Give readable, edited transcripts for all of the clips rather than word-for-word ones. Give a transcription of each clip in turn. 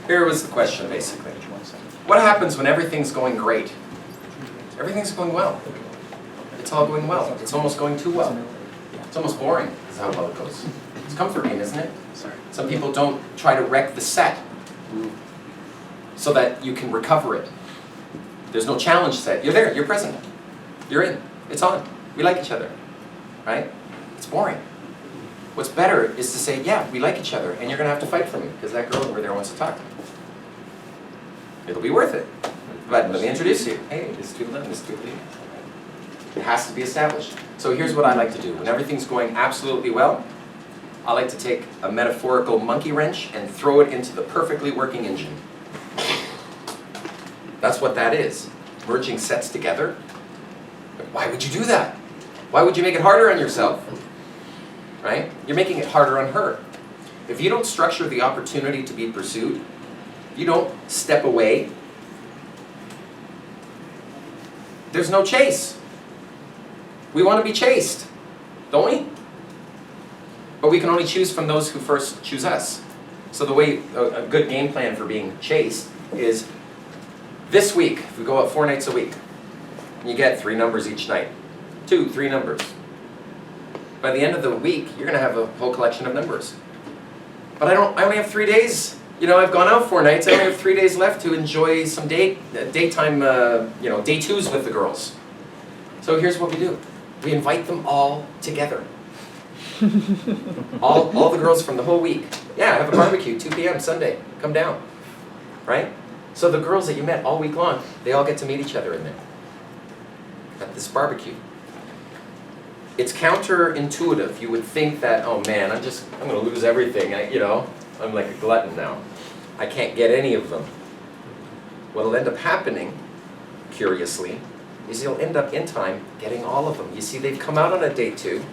Here was the question, basically. What happens when everything's going great? Everything's going well. It's all going well. It's almost going too well. It's almost boring, is how well it goes. It's comforting, isn't it? Some people don't try to wreck the set so that you can recover it. There's no challenge set. You're there, you're present. You're in. It's on. We like each other. Right? It's boring. What's better is to say, yeah, we like each other, and you're going to have to fight for me, because that girl over there wants to talk to me. It'll be worth it. But let me introduce you. Hey, this is Tweedledum, this is Tweedledee. It has to be established. So here's what I like to do. When everything's going absolutely well, I like to take a metaphorical monkey wrench and throw it into the perfectly working engine. That's what that is. Merging sets together. But why would you do that? Why would you make it harder on yourself? Right? You're making it harder on her. If you don't structure the opportunity to be pursued, you don't step away, there's no chase. We want to be chased, don't we? But we can only choose from those who first choose us. So the way, a good game plan for being chased is this week, if we go out 4 nights a week, you get 3 numbers each night. 2, 3 numbers. By the end of the week, you're going to have a whole collection of numbers. But I only have 3 days. You know, I've gone out 4 nights, I only have 3 days left to enjoy some daytime, day 2s with the girls. So here's what we do. We invite them all together. all the girls from the whole week. Yeah, have a barbecue, 2 p.m. Sunday. Come down. Right? So the girls that you met all week long, they all get to meet each other in there. At this barbecue. It's counterintuitive. You would think that, oh man, I'm going to lose everything. I'm like a glutton now. I can't get any of them. What'll end up happening, curiously, is you'll end up in time getting all of them. You see, they've come out on a date 2,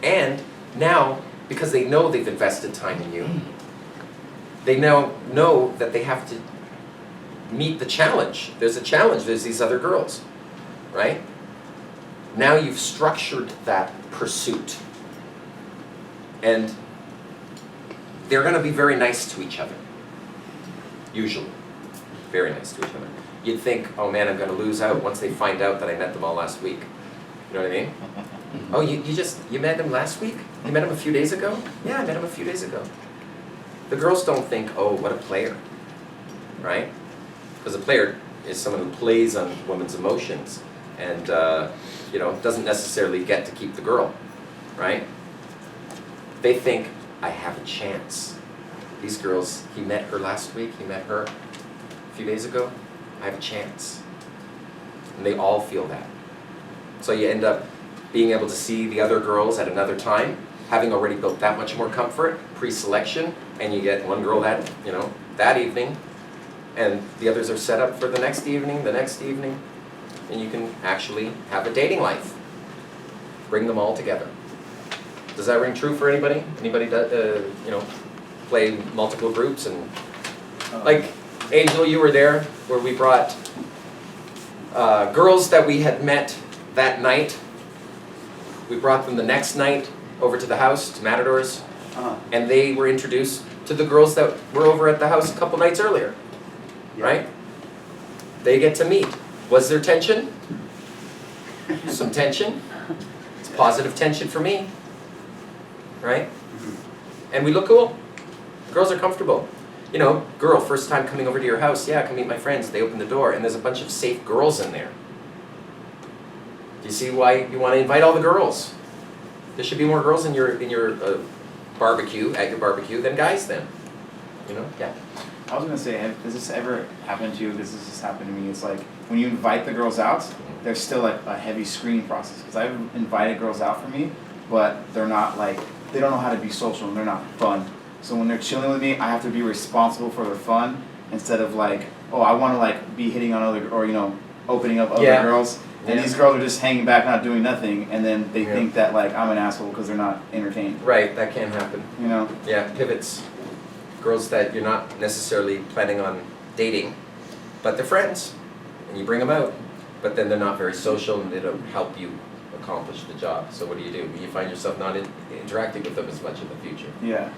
and now, because they know they've invested time in you, they now know that they have to meet the challenge. There's a challenge. There's these other girls, right? Now you've structured that pursuit. And they're going to be very nice to each other. Usually. Very nice to each other. You'd think, oh man, I'm going to lose out once they find out that I met them all last week. You know what I mean? Oh, you met them last week? You met him a few days ago? Yeah, I met him a few days ago. The girls don't think, oh, what a player. Right? Because a player is someone who plays on women's emotions and doesn't necessarily get to keep the girl. Right? They think, I have a chance. These girls, he met her last week, he met her a few days ago. I have a chance. And they all feel that. So you end up being able to see the other girls at another time, having already built that much more comfort, pre-selection, and you get one girl that evening, and the others are set up for the next evening, and you can actually have a dating life. Bring them all together. Does that ring true for anybody? Anybody play multiple groups and like Angel, you were there where we brought girls that we had met that night. We brought them the next night over to the house, to Matadors, and they were introduced to the girls that were over at the house a couple nights earlier. Yeah. Right? They get to meet. Was there tension? Some tension. It's positive tension for me. Right? And we look cool. The girls are comfortable. Girl, first time coming over to your house, yeah, come meet my friends. They open the door, and there's a bunch of safe girls in there. Do you see why you want to invite all the girls? There should be more girls in your barbecue, at your barbecue, than guys then. Yeah. I was going to say, has this ever happened to you? Because this has happened to me. It's like, when you invite the girls out, there's still like a heavy screening process. Because I've invited girls out for me, but they're not like, they don't know how to be social and they're not fun. So when they're chilling with me, I have to be responsible for their fun instead of like, oh, I want to like be hitting on other, or opening up other girls. And these girls are just hanging back, not doing nothing, and then they think that like I'm an asshole because they're not entertained. Right, that can happen. Yeah, pivots. Girls that you're not necessarily planning on dating, but they're friends, and you bring them out, but then they're not very social and they don't help you accomplish the job. So what do? You find yourself not interacting with them as much in the future. Yeah.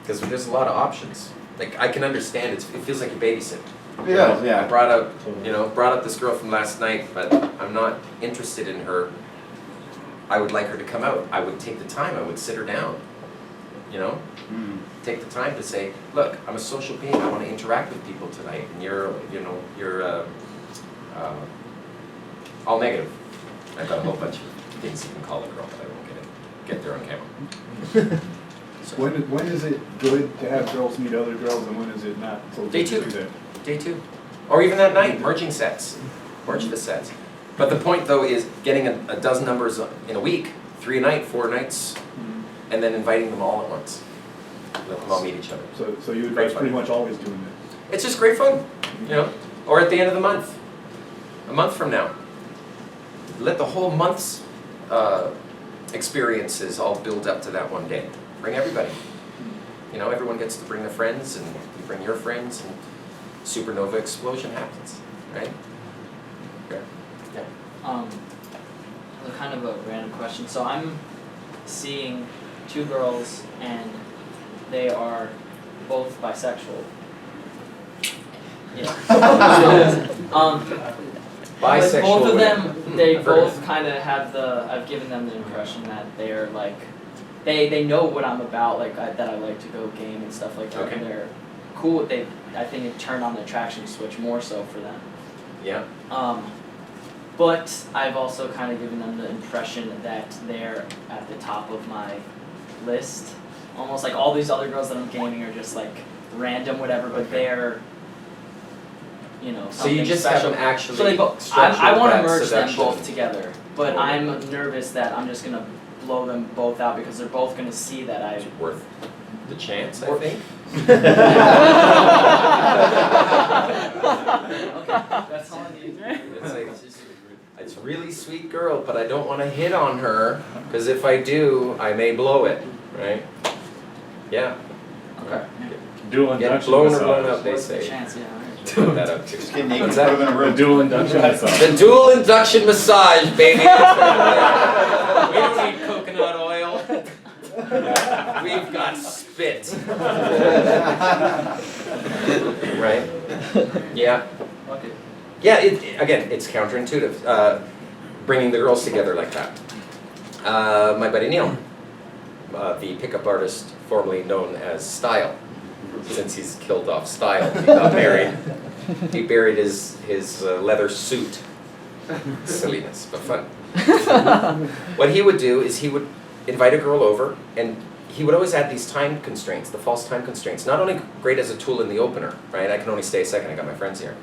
Because there's a lot of options. Like, I can understand, it feels like you babysit. Yeah, I yeah. brought up this girl from last night, but I'm not interested in her. I would like her to come out. I would take the time, I would sit her down, you know? Take the time to say, look, I'm a social being, I want to interact with people tonight, and you're all negative. I've got a whole bunch of things you can call a girl, but I won't get there on camera. So, When is it good to have girls meet other girls, and when is it not? So Day good to two. do that? Day 2. Or even that night, merging sets. Merge the sets. But the point though is getting a dozen numbers in a week, 3 a night, 4 nights, and then inviting them all at once. Let them all meet each other. So you advise pretty much always doing that? It's just great fun, you know? Or at the end of the month, a month from now. Let the whole month's experiences all build up to that one day. Bring everybody. You know, everyone gets to bring their friends, and you bring your friends, and supernova explosion happens, right? Yeah. Kind of a random question. So I'm seeing 2 girls, and they are both bisexual. Yeah. Bisexual. Both of them, they I've heard both kind of have I've given them the impression that they're like, they know what I'm about, like that I like to go game and stuff like that. Okay. And they're cool. I think it turned on the attraction switch more so for them. Yeah. But I've also kind of given them the impression that they're at the top of my list. Almost like all these other girls that I'm gaming are just like random whatever, but they're, you know, So you something just special. haven't actually So they both, structured I want to that merge them seduction. both together, but Okay. I'm nervous that I'm just going to blow them both out because they're both going to see that I... It's worth the chance, I Or- think. Okay, that's all I need. It's like, it's a really sweet girl, but I don't want to hit on her, because if I do, I may blow it, right? Yeah. Okay. Dual Get induction blown or massage. blown up, they What's the say. chance, yeah. Put that up too. Just get naked and What's put that? them in a The room. dual induction massage. The dual induction massage, baby. We don't need coconut oil. We've got spit. Right? Yeah. Okay. Yeah, again, it's counterintuitive, bringing the girls together like that. My buddy Neil, the pickup artist formerly known as Style, since he's killed off Style, he got married. He buried his leather suit. Silliness, but fun. What he would do is he would invite a girl over, and he would always add these time constraints, the false time constraints. Not only great as a tool in the opener, right? I can only stay a second, I got my friends here.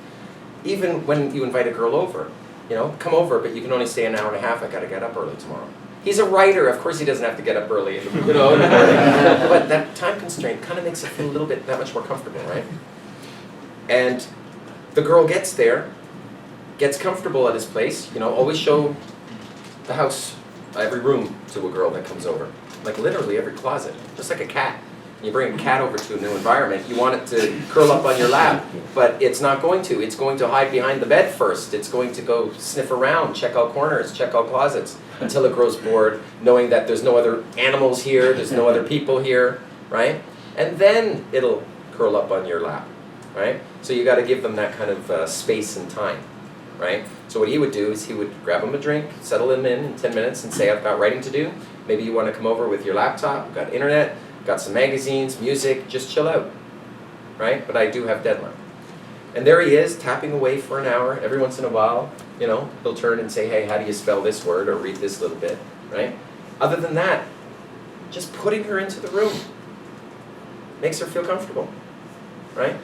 Even when you invite a girl over, you know, come over, but you can only stay an hour and a half, I gotta get up early tomorrow. He's a writer, of course he doesn't have to get up early, you know, in the morning. But that time constraint kind of makes it feel a little bit that much more comfortable, right? And the girl gets there, gets comfortable at his place, you know, always show the house, every room to a girl that comes over. Like literally every closet, just like a cat. You bring a cat over to a new environment, you want it to curl up on your lap, but it's not going to. It's going to hide behind the bed first. It's going to go sniff around, check out corners, check out closets, until it grows bored, knowing that there's no other animals here, there's no other people here, right? And then it'll curl up on your lap, right? So you got to give them that kind of space and time, right? So what he would do is he would grab them a drink, settle them in 10 minutes and say, I've got writing to do. Maybe you want to come over with your laptop, we've got internet, got some magazines, music, just chill out, right? But I do have deadline. And there he is, tapping away for an hour. Every once in a while, you know, he'll turn and say, hey, how do you spell this word, or read this little bit, right? Other than that, just putting her into the room makes her feel comfortable, right?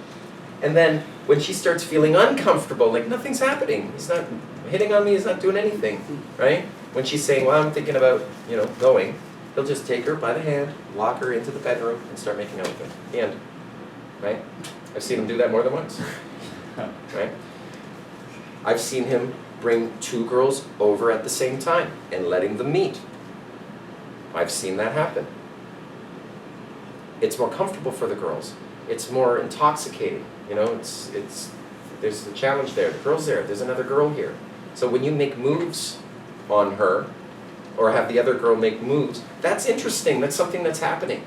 And then when she starts feeling uncomfortable, like nothing's happening, he's not hitting on me, he's not doing anything, right? When she's saying, well, I'm thinking about, you know, going, he'll just take her by the hand, lock her into the bedroom, and start making out with her. The end, right? I've seen him do that more than once, right? I've seen him bring 2 girls over at the same time and letting them meet. I've seen that happen. It's more comfortable for the girls. It's more intoxicating, you know, there's the challenge there. The girl's there, there's another girl here. So when you make moves on her, or have the other girl make moves, that's interesting, that's something that's happening.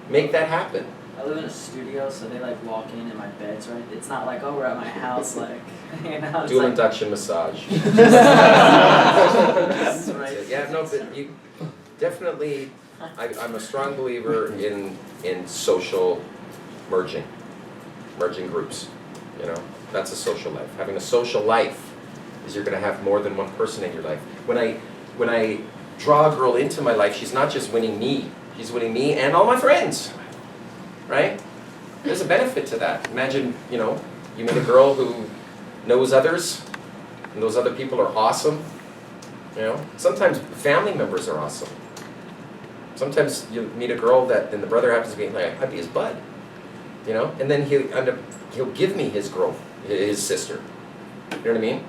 Make that happen. I live in a studio, so they like walk in and my bed's right. It's not like, oh, we're at my house, like, you know. It's Dual like, induction massage. This is right. Yeah, no, but you definitely. I'm a strong believer in social merging groups. You know, that's a social life. Having a social life is you're going to have more than one person in your life. When I draw a girl into my life, she's not just winning me. She's winning me and all my friends. Right? There's a benefit to that. Imagine, you know, you meet a girl who knows others, and those other people are awesome. You know, sometimes family members are awesome. Sometimes you meet a girl that, and the brother happens to be like, I'd be his bud. You know, and then he'll give me his sister. You know what I mean?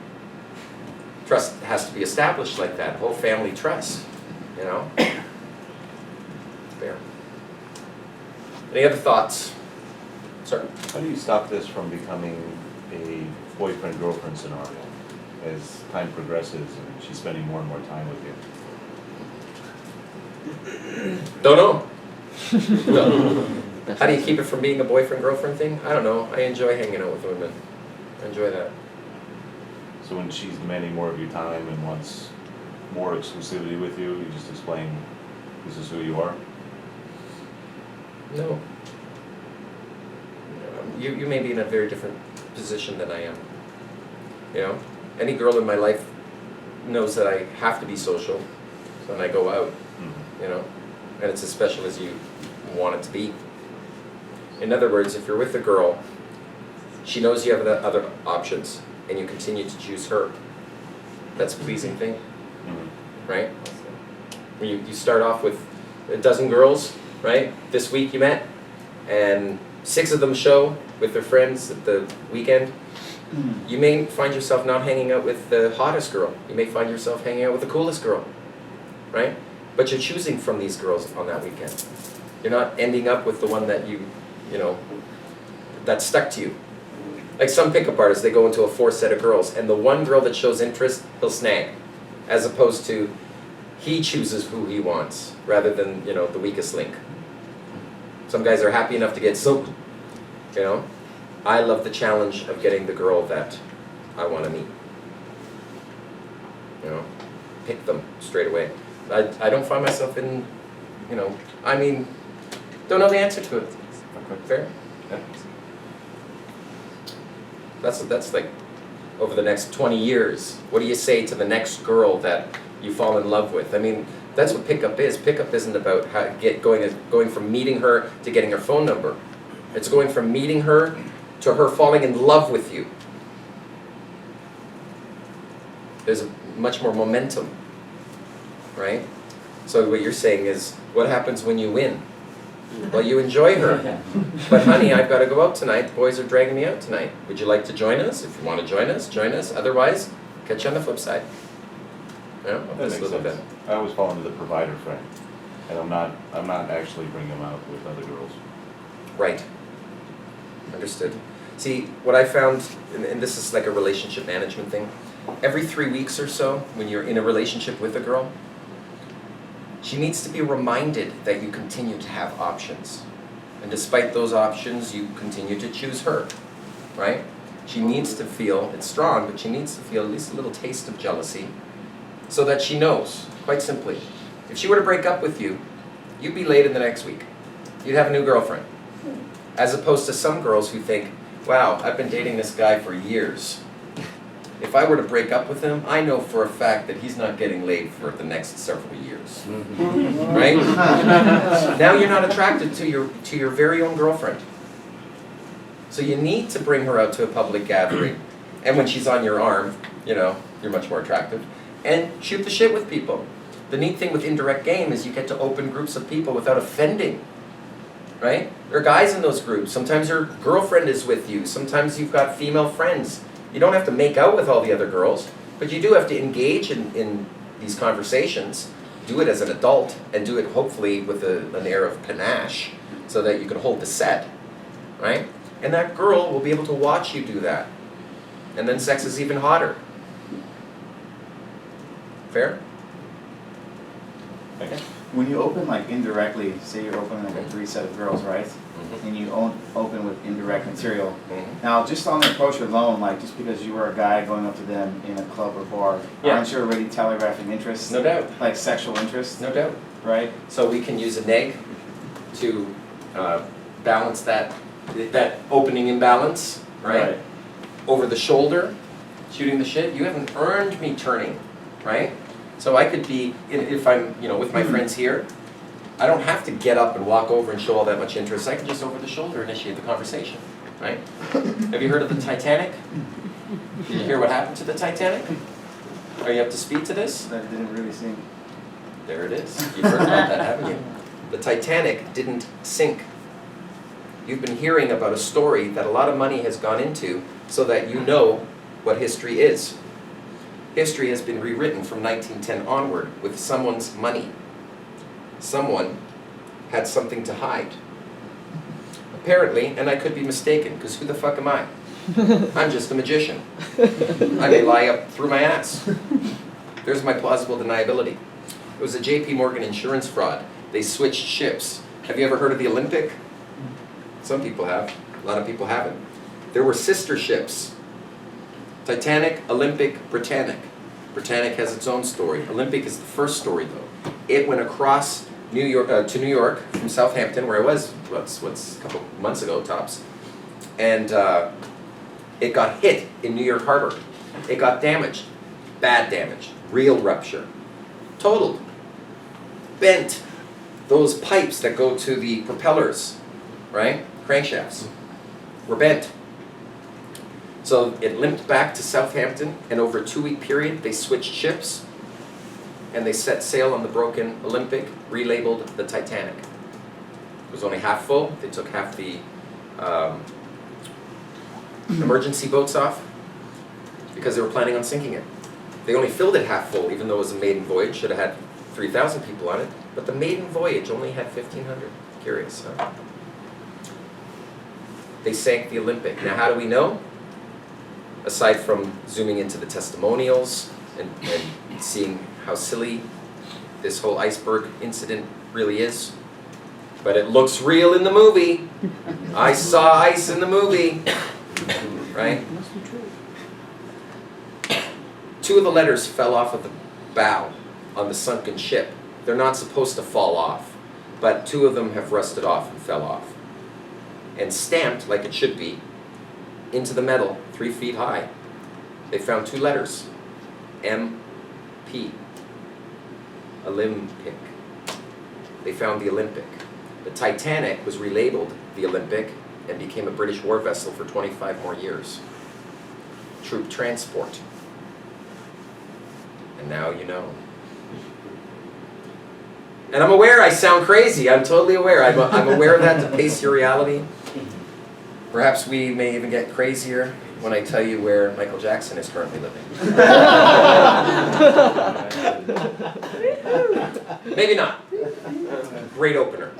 Trust has to be established like that. Whole family trust. You know. Fair. Any other thoughts? Sir? How do you stop this from becoming a boyfriend-girlfriend scenario as time progresses and she's spending more and more time with you? Don't know. No. How do you keep it from being a boyfriend-girlfriend thing? I don't know. I enjoy hanging out with women. I enjoy that. So when she's demanding more of your time and wants more exclusivity with you, you just explain this is who you are? No. You may be in a very different position than I am. You know? Any girl in my life knows that I have to be social when I go out. Mm-hmm. You know? And it's as special as you want it to be. In other words, if you're with a girl, she knows you have the other options, and you continue to choose her. That's a pleasing thing, Mm-hmm. right? You start off with a dozen girls, right? This week you met, and 6 of them show with their friends at the weekend. You may find yourself not hanging out with the hottest girl. You may find yourself hanging out with the coolest girl, right? But you're choosing from these girls on that weekend. You're not ending up with the one that you know, that stuck to you. Like some pickup artists, they go into a 4 set of girls, and the one girl that shows interest, he'll snag. As opposed to, he chooses who he wants, rather than, you know, the weakest link. Some guys are happy enough to get soaked, you know. I love the challenge of getting the girl that I want to meet. You know, pick them straight away. I don't find myself in, you know, I mean, don't know the answer to it. Fair? Yeah. That's like, over the next 20 years, what do you say to the next girl that you fall in love with? I mean, that's what pickup is. Pickup isn't about going from meeting her to getting her phone number. It's going from meeting her to her falling in love with you. There's much more momentum, right? So what you're saying is, what happens when you win? Well, you enjoy her. But honey, I've got to go out tonight. The boys are dragging me out tonight. Would you like to join us? If you want to join us, join us. Otherwise, catch you on the flip side. Yeah, That makes sense. I always fall into the provider friend, and I'm not actually bringing them out with other girls. Right. Understood. See, what I found, and this is like a relationship management thing, every 3 weeks or so, when you're in a relationship with a girl, she needs to be reminded that you continue to have options. And despite those options, you continue to choose her, right? She needs to feel, it's strong, but she needs to feel at least a little taste of jealousy so that she knows, quite simply, if she were to break up with you, you'd be late in the next week. You'd have a new girlfriend. As opposed to some girls who think, wow, I've been dating this guy for years. If I were to break up with him, I know for a fact that he's not getting laid for the next several years. Right? Now you're not attracted to your very own girlfriend. So you need to bring her out to a public gathering. And when she's on your arm, you know, you're much more attractive. And shoot the shit with people. The neat thing with indirect game is you get to open groups of people without offending. Right? There are guys in those groups. Sometimes your girlfriend is with you. Sometimes you've got female friends. You don't have to make out with all the other girls, but you do have to engage in these conversations. Do it as an adult, and do it hopefully with an air of panache, so that you can hold the set, right? And that girl will be able to watch you do that. And then sex is even hotter. Fair? Thanks. when you open like indirectly, say you're opening like a 3 set of girls, right? And you open with indirect material. Now, just on the approach alone, like just because you were a guy going up to them in a club or bar, aren't you already telegraphing interest? No doubt. Like sexual interest? No doubt. Right? So we can use a neg to balance that opening imbalance, right? Over the shoulder, shooting the shit. You haven't earned me turning, right? So I could be, if I'm, with my friends here, I don't have to get up and walk over and show all that much interest. I can just over the shoulder initiate the conversation, right? Have you heard of the Titanic? Did you hear what happened to the Titanic? Are you up to speed to this? That didn't really seem. There it is. You've heard about that, haven't you? The Titanic didn't sink. You've been hearing about a story that a lot of money has gone into so that you know what history is. History has been rewritten from 1910 onward with someone's money. Someone had something to hide. Apparently, and I could be mistaken, because who the fuck am I? I'm just a magician. I may lie up through my ass. There's my plausible deniability. It was a JP Morgan insurance fraud. They switched ships. Have you ever heard of the Olympic? Some people have. A lot of people haven't. There were sister ships. Titanic, Olympic, Britannic. Britannic has its own story. Olympic is the first story, though. It went across New York to New York from Southampton, where I was, what's a couple months ago, tops. And it got hit in New York Harbor. It got damaged. Bad damage. Real rupture. Totaled. Bent. Those pipes that go to the propellers, right? Crankshafts, were bent. So it limped back to Southampton, and over a 2-week period, they switched ships, and they set sail on the broken Olympic, relabeled the Titanic. It was only half full. They took half the emergency boats off because they were planning on sinking it. They only filled it half full, even though it was a maiden voyage. Should have had 3,000 people on it, but the maiden voyage only had 1,500. Curious, huh? They sank the Olympic. Now, how do we know? Aside from zooming into the testimonials and seeing how silly this whole iceberg incident really is. But it looks real in the movie. I saw ice in the movie. Right? 2 of the letters fell off of the bow on the sunken ship. They're not supposed to fall off, but 2 of them have rusted off and fell off. And stamped, like it should be, into the metal, 3 feet high. They found 2 letters, M-P, Olympic. They found the Olympic. The Titanic was relabeled the Olympic and became a British war vessel for 25 more years. Troop transport. And now you know. And I'm aware I sound crazy. I'm totally aware. I'm aware of that to pace your reality. Perhaps we may even get crazier when I tell you where Michael Jackson is currently living. Maybe not. Great opener.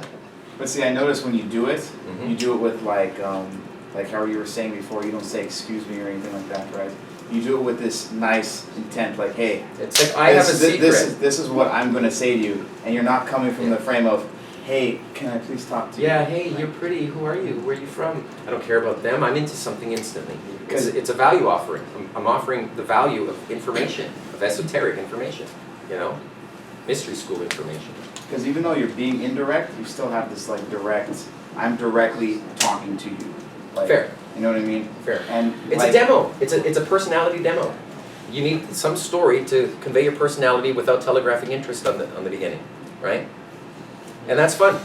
But see, I noticed when you do it, you do it with like how you were saying before, you don't say excuse me or anything like that, right? You do it with this nice intent, like, hey, it's like I have a secret. This is what I'm going to say to you, and you're not coming from the frame of, hey, can I please talk to you? Yeah, hey, you're pretty. Who are you? Where are you from? I don't care about them. I'm into something instantly. It's a value offering. I'm offering the value of information, of esoteric information, mystery school information. Because even though you're being indirect, you still have this like direct, I'm directly talking to you. Like, fair. You know what I mean? Fair. And it's a demo. It's a personality demo. You need some story to convey your personality without telegraphing interest on the beginning, right? And that's fun.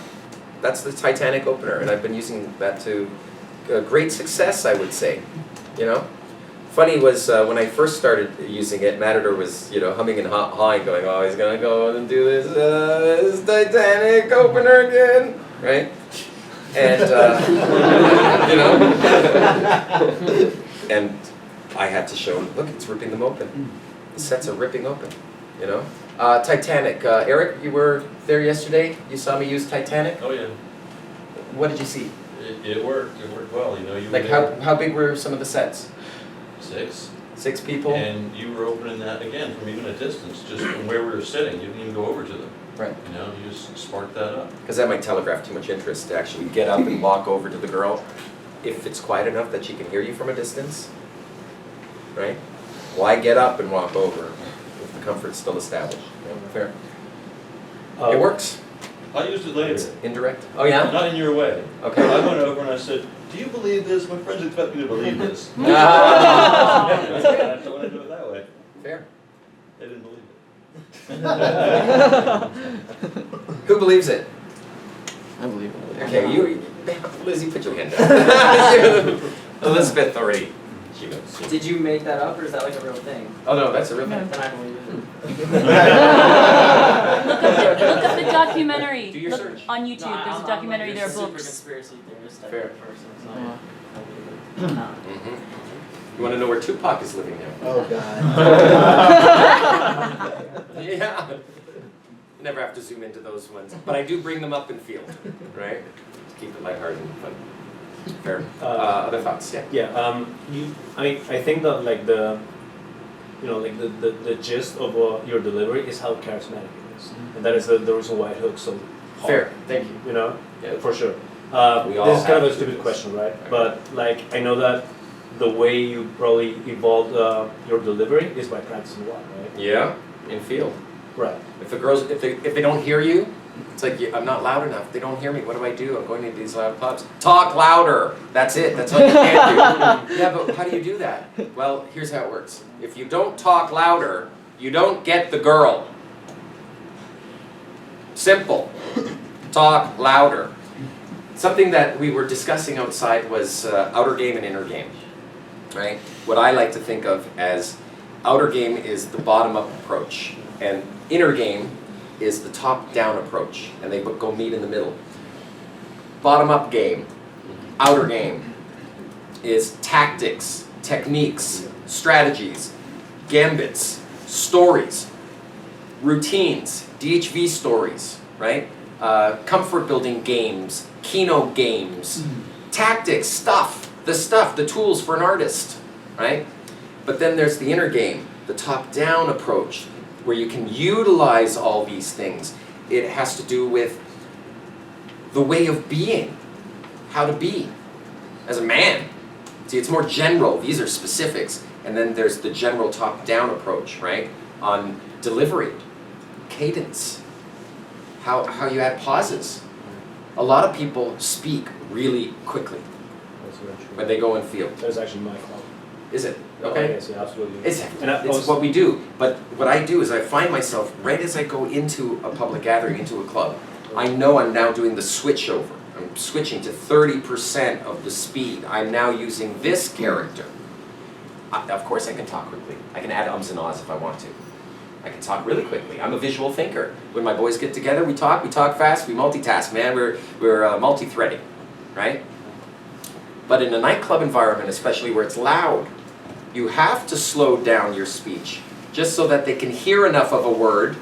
That's the Titanic opener, and I've been using that to great success, I would say. Funny was when I first started using it, Matador was humming and hawing, going, "Oh, he's gonna go and do this Titanic opener again," right? And and I had to show him, look, it's ripping them open. The sets are ripping open. Titanic. Eric, you were there yesterday. You saw me use Titanic. Oh yeah. What did you see? It worked. It worked well. You Like how big were some of the sets? 6. 6 people. And you were opening that again from even a distance, just from where we were sitting. You didn't even go over to them. Right. You know, you just sparked that up. Because that might telegraph too much interest to actually get up and walk over to the girl if it's quiet enough that she can hear you from a distance. Right? Why get up and walk over if the comfort's still established? Yeah, fair. It works. I used it later. It's indirect. Oh yeah? Not in your way. Okay. I went over and I said, "Do you believe this? My friends expect me to believe this." Ah. So when I do it that way, Fair. they didn't believe it. Who believes it? I believe it. Okay, you, Lizzie, put your hand down. Elizabeth already. She knows. Did you make that up, or is that like a real thing? Oh no, that's a real thing. Then I believe it. Look up the documentary. Do your Look search. on YouTube. There's a documentary. There are Super books. conspiracy theorist type Fair. of person, so Yeah. I believe it. No. Mm-hmm. You want to know where Tupac is living now? Oh God. Yeah. You never have to zoom into those ones, but I do bring them up in field, right? To keep it lighthearted and fun. Fair. Other thoughts? Yeah. Yeah, I think that like the gist of your delivery is how charismatic it is, and that is the reason why it hooks so hard. Fair. Thank you. You know, Yeah. for sure. We all This is kind of have a to stupid do this. question, right? Right. But like I know that the way you probably evolved your delivery is by practicing a lot, right? Yeah. In field. Right. If the girls, if they don't hear you, it's like I'm not loud enough. They don't hear me. What do I do? I'm going to these loud clubs. Talk louder. That's it. That's all you can do. Yeah, but how do you do that? Well, here's how it works. If you don't talk louder, you don't get the girl. Simple. Talk louder. Something that we were discussing outside was outer game and inner game. Right? What I like to think of as outer game is the bottom-up approach, and inner game is the top-down approach, and they go meet in the middle. Bottom-up game, outer game, is tactics, techniques, strategies, gambits, stories, routines, DHV stories, right? Comfort-building games, Keno games, tactics, the tools for an artist, right? But then there's the inner game, the top-down approach, where you can utilize all these things. It has to do with the way of being, how to be as a man. See, it's more general. These are specifics. And then there's the general top-down approach, right? On delivery, cadence, how you add pauses. A lot of people speak really quickly That's very true. when they go in field. That's actually my club. Is it? Oh, Okay. yes, yeah, absolutely. It's And what we do. But what I do is I find myself, right as I go into a public gathering, into a club, I know I'm now doing the switch over. I'm switching to 30% of the speed. I'm now using this character. Of course I can talk quickly. I can add ums and ahs if I want to. I can talk really quickly. I'm a visual thinker. When my boys get together, we talk fast, we multitask, man. We're multi-threading, right? But in a nightclub environment, especially where it's loud, you have to slow down your speech just so that they can hear enough of a word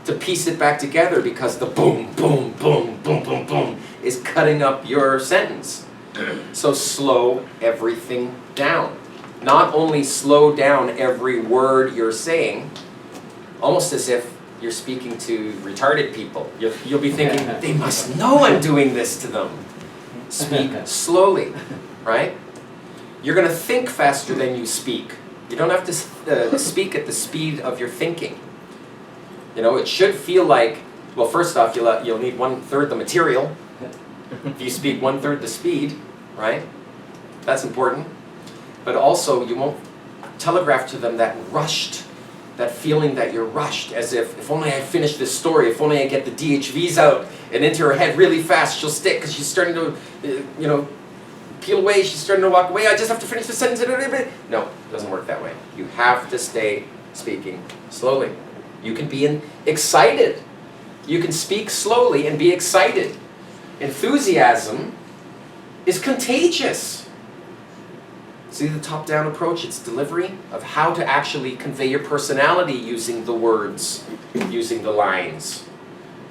to piece it back together, because the boom, boom, boom, boom, boom, boom is cutting up your sentence. So slow everything down. Not only slow down every word you're saying, almost as if you're speaking to retarded people. You'll be thinking, they must know I'm doing this to them. Speak slowly, right? You're going to think faster than you speak. You don't have to speak at the speed of your thinking. You know, it should feel like, well, first off, you'll need 1/3 the material. If you speak 1/3 the speed, right? That's important. But also, you won't telegraph to them that rushed, that feeling that you're rushed, as if only I finish this story, if only I get the DHVs out and into her head really fast, she'll stick, because she's starting to, peel away, she's starting to walk away, I just have to finish the sentence. No, it doesn't work that way. You have to stay speaking slowly. You can be excited. You can speak slowly and be excited. Enthusiasm is contagious. See the top-down approach? It's delivery of how to actually convey your personality using the words, using the lines.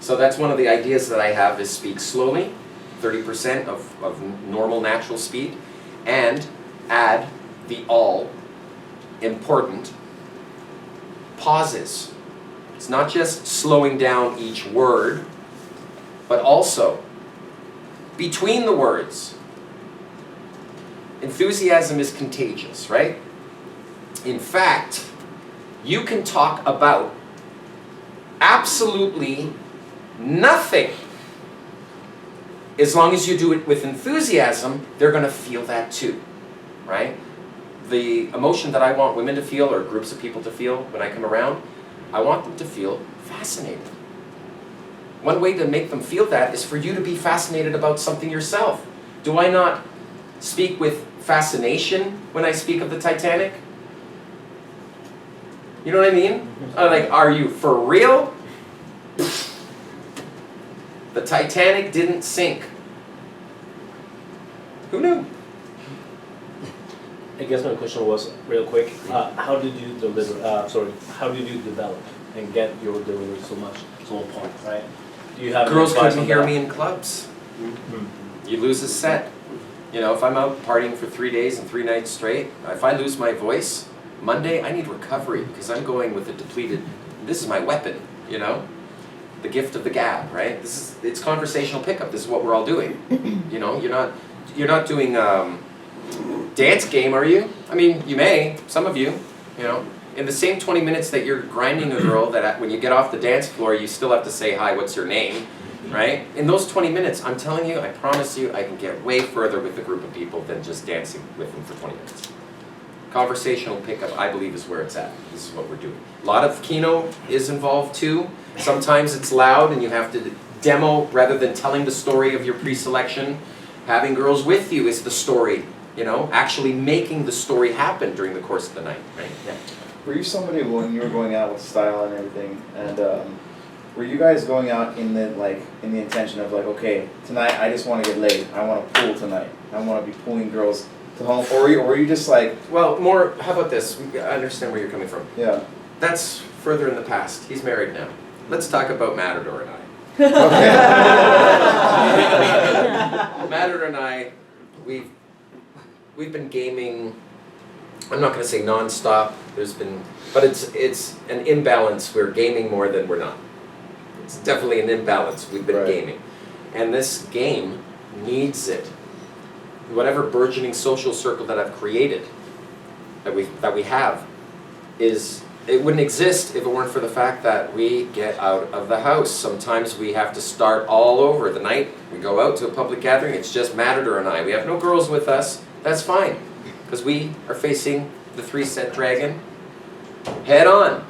So that's one of the ideas that I have, is speak slowly, 30% of normal natural speed, and add the all important pauses. It's not just slowing down each word, but also between the words. Enthusiasm is contagious, right? In fact, you can talk about absolutely nothing. As long as you do it with enthusiasm, they're going to feel that too, right? The emotion that I want women to feel, or groups of people to feel when I come around, I want them to feel fascinated. One way to make them feel that is for you to be fascinated about something yourself. Do I not speak with fascination when I speak of the Titanic? You know what I mean? Like, are you for real? The Titanic didn't sink. Who knew? I guess my question was real quick. How did you deliver? How did you develop and get your delivery so on point, right? Do you have Girls advice couldn't on hear that? me in clubs. Mhm. You lose a set. You know, if I'm out partying for 3 days and 3 nights straight, if I lose my voice, Monday I need recovery because I'm going with a depleted. This is my weapon. You know, the gift of the gab, right? It's conversational pickup. This is what we're all doing. You know, you're not doing dance game, are you? I mean, you may, some of you, you know. In the same 20 minutes that you're grinding a girl, that when you get off the dance floor, you still have to say, hi, what's your name, right? In those 20 minutes, I'm telling you, I promise you, I can get way further with a group of people than just dancing with them for 20 minutes. Conversational pickup, I believe, is where it's at. This is what we're doing. A lot of keynote is involved too. Sometimes it's loud and you have to demo rather than telling the story of your pre-selection. Having girls with you is the story. You know, actually making the story happen during the course of the night, right? Yeah. Were you somebody when you were going out with style and everything, and were you guys going out in the intention of like, okay, tonight I just want to get laid, I want to pool tonight, I want to be pulling girls to home, or were you just like, Well, more, how about this? I understand where you're coming from. yeah, That's further in the past. He's married now. Let's talk about Matador and I. okay, Matador and I, we've been gaming, I'm not going to say non-stop, but it's an imbalance. We're gaming more than we're not. It's definitely an imbalance. We've been Right. gaming. And this game needs it. Whatever burgeoning social circle that I've created, that we have, it wouldn't exist if it weren't for the fact that we get out of the house. Sometimes we have to start all over. The night we go out to a public gathering, it's just Matador and I. We have no girls with us. That's fine, because we are facing the 3-set dragon head on.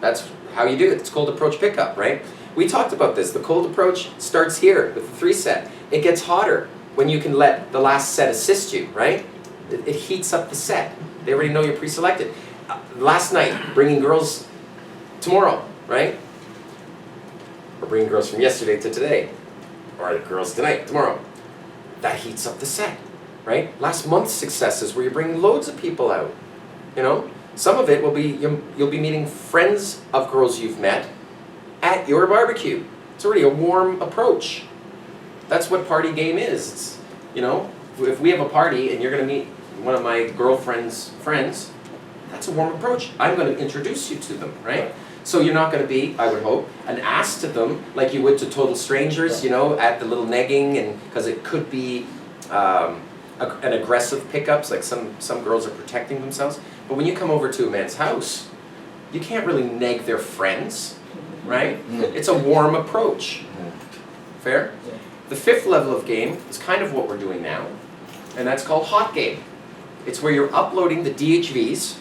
That's how you do it. It's cold approach pickup, right? We talked about this. The cold approach starts here with the 3-set. It gets hotter when you can let the last set assist you, right? It heats up the set. They already know you're pre-selected. Last night, bringing girls tomorrow, right? Or bringing girls from yesterday to today. Or girls tonight, tomorrow. That heats up the set, right? Last month's successes where you're bringing loads of people out, you know? Some of it will be, you'll be meeting friends of girls you've met at your barbecue. It's already a warm approach. That's what party game is. It's, you know, if we have a party and you're going to meet one of my girlfriend's friends, that's a warm approach. I'm going to introduce you to them, right? So you're not going to be, I would hope, an ass to them like you would to total strangers, you know, at the little negging, and because it could be an aggressive pickups, like some girls are protecting themselves. But when you come over to a man's house, you can't really neg their friends, right? It's a warm approach. Fair? Yeah. The 5th level of game is kind of what we're doing now, and that's called hot game. It's where you're uploading the DHVs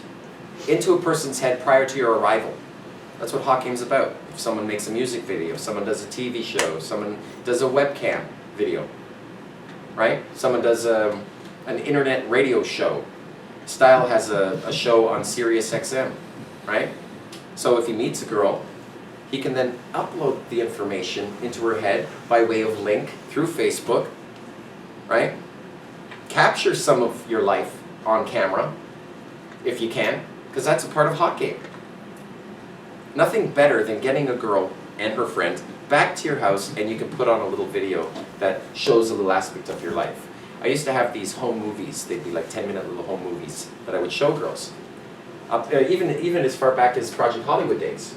into a person's head prior to your arrival. That's what hot game's about. If someone makes a music video, if someone does a TV show, if someone does a webcam video, right? Someone does an internet radio show. Style has a show on Sirius XM, right? So if he meets a girl, he can then upload the information into her head by way of link through Facebook, right? Capture some of your life on camera, if you can, because that's a part of hot game. Nothing better than getting a girl and her friend back to your house and you can put on a little video that shows a little aspect of your life. I used to have these home movies. They'd be like 10-minute little home movies that I would show girls. Even as far back as Project Hollywood days.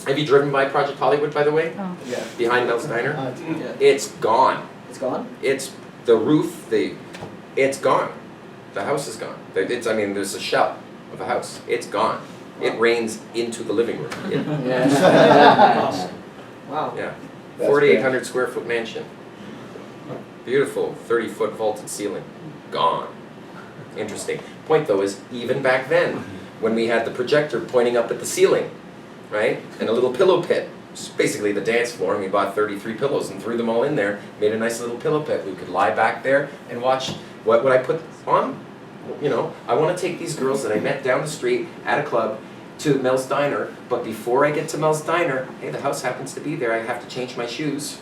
Have you driven by Project Hollywood, by the way? Oh. Yeah. Behind Mel's Diner? Yeah. It's gone. It's gone? It's the roof, it's gone. The house is gone. There's a shell of a house. It's gone. It rains into the living room. Yeah. Wow. Yeah. That's 4,800 square foot mansion. Beautiful 30-foot vaulted ceiling. Gone. Interesting. Point though is, even back then, when we had the projector pointing up at the ceiling, right? And a little pillow pit. It's basically the dance floor, and we bought 33 pillows and threw them all in there, made a nice little pillow pit. We could lie back there and watch what would I put on? You know, I want to take these girls that I met down the street at a club to Mel's Diner, but before I get to Mel's Diner, hey, the house happens to be there, I have to change my shoes,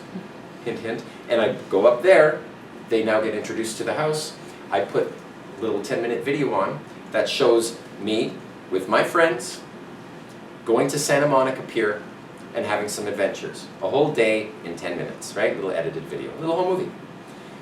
hint hint, and I go up there, they now get introduced to the house, I put a little 10-minute video on that shows me with my friends going to Santa Monica Pier and having some adventures. A whole day in 10 minutes, right? A little edited video, a little home movie.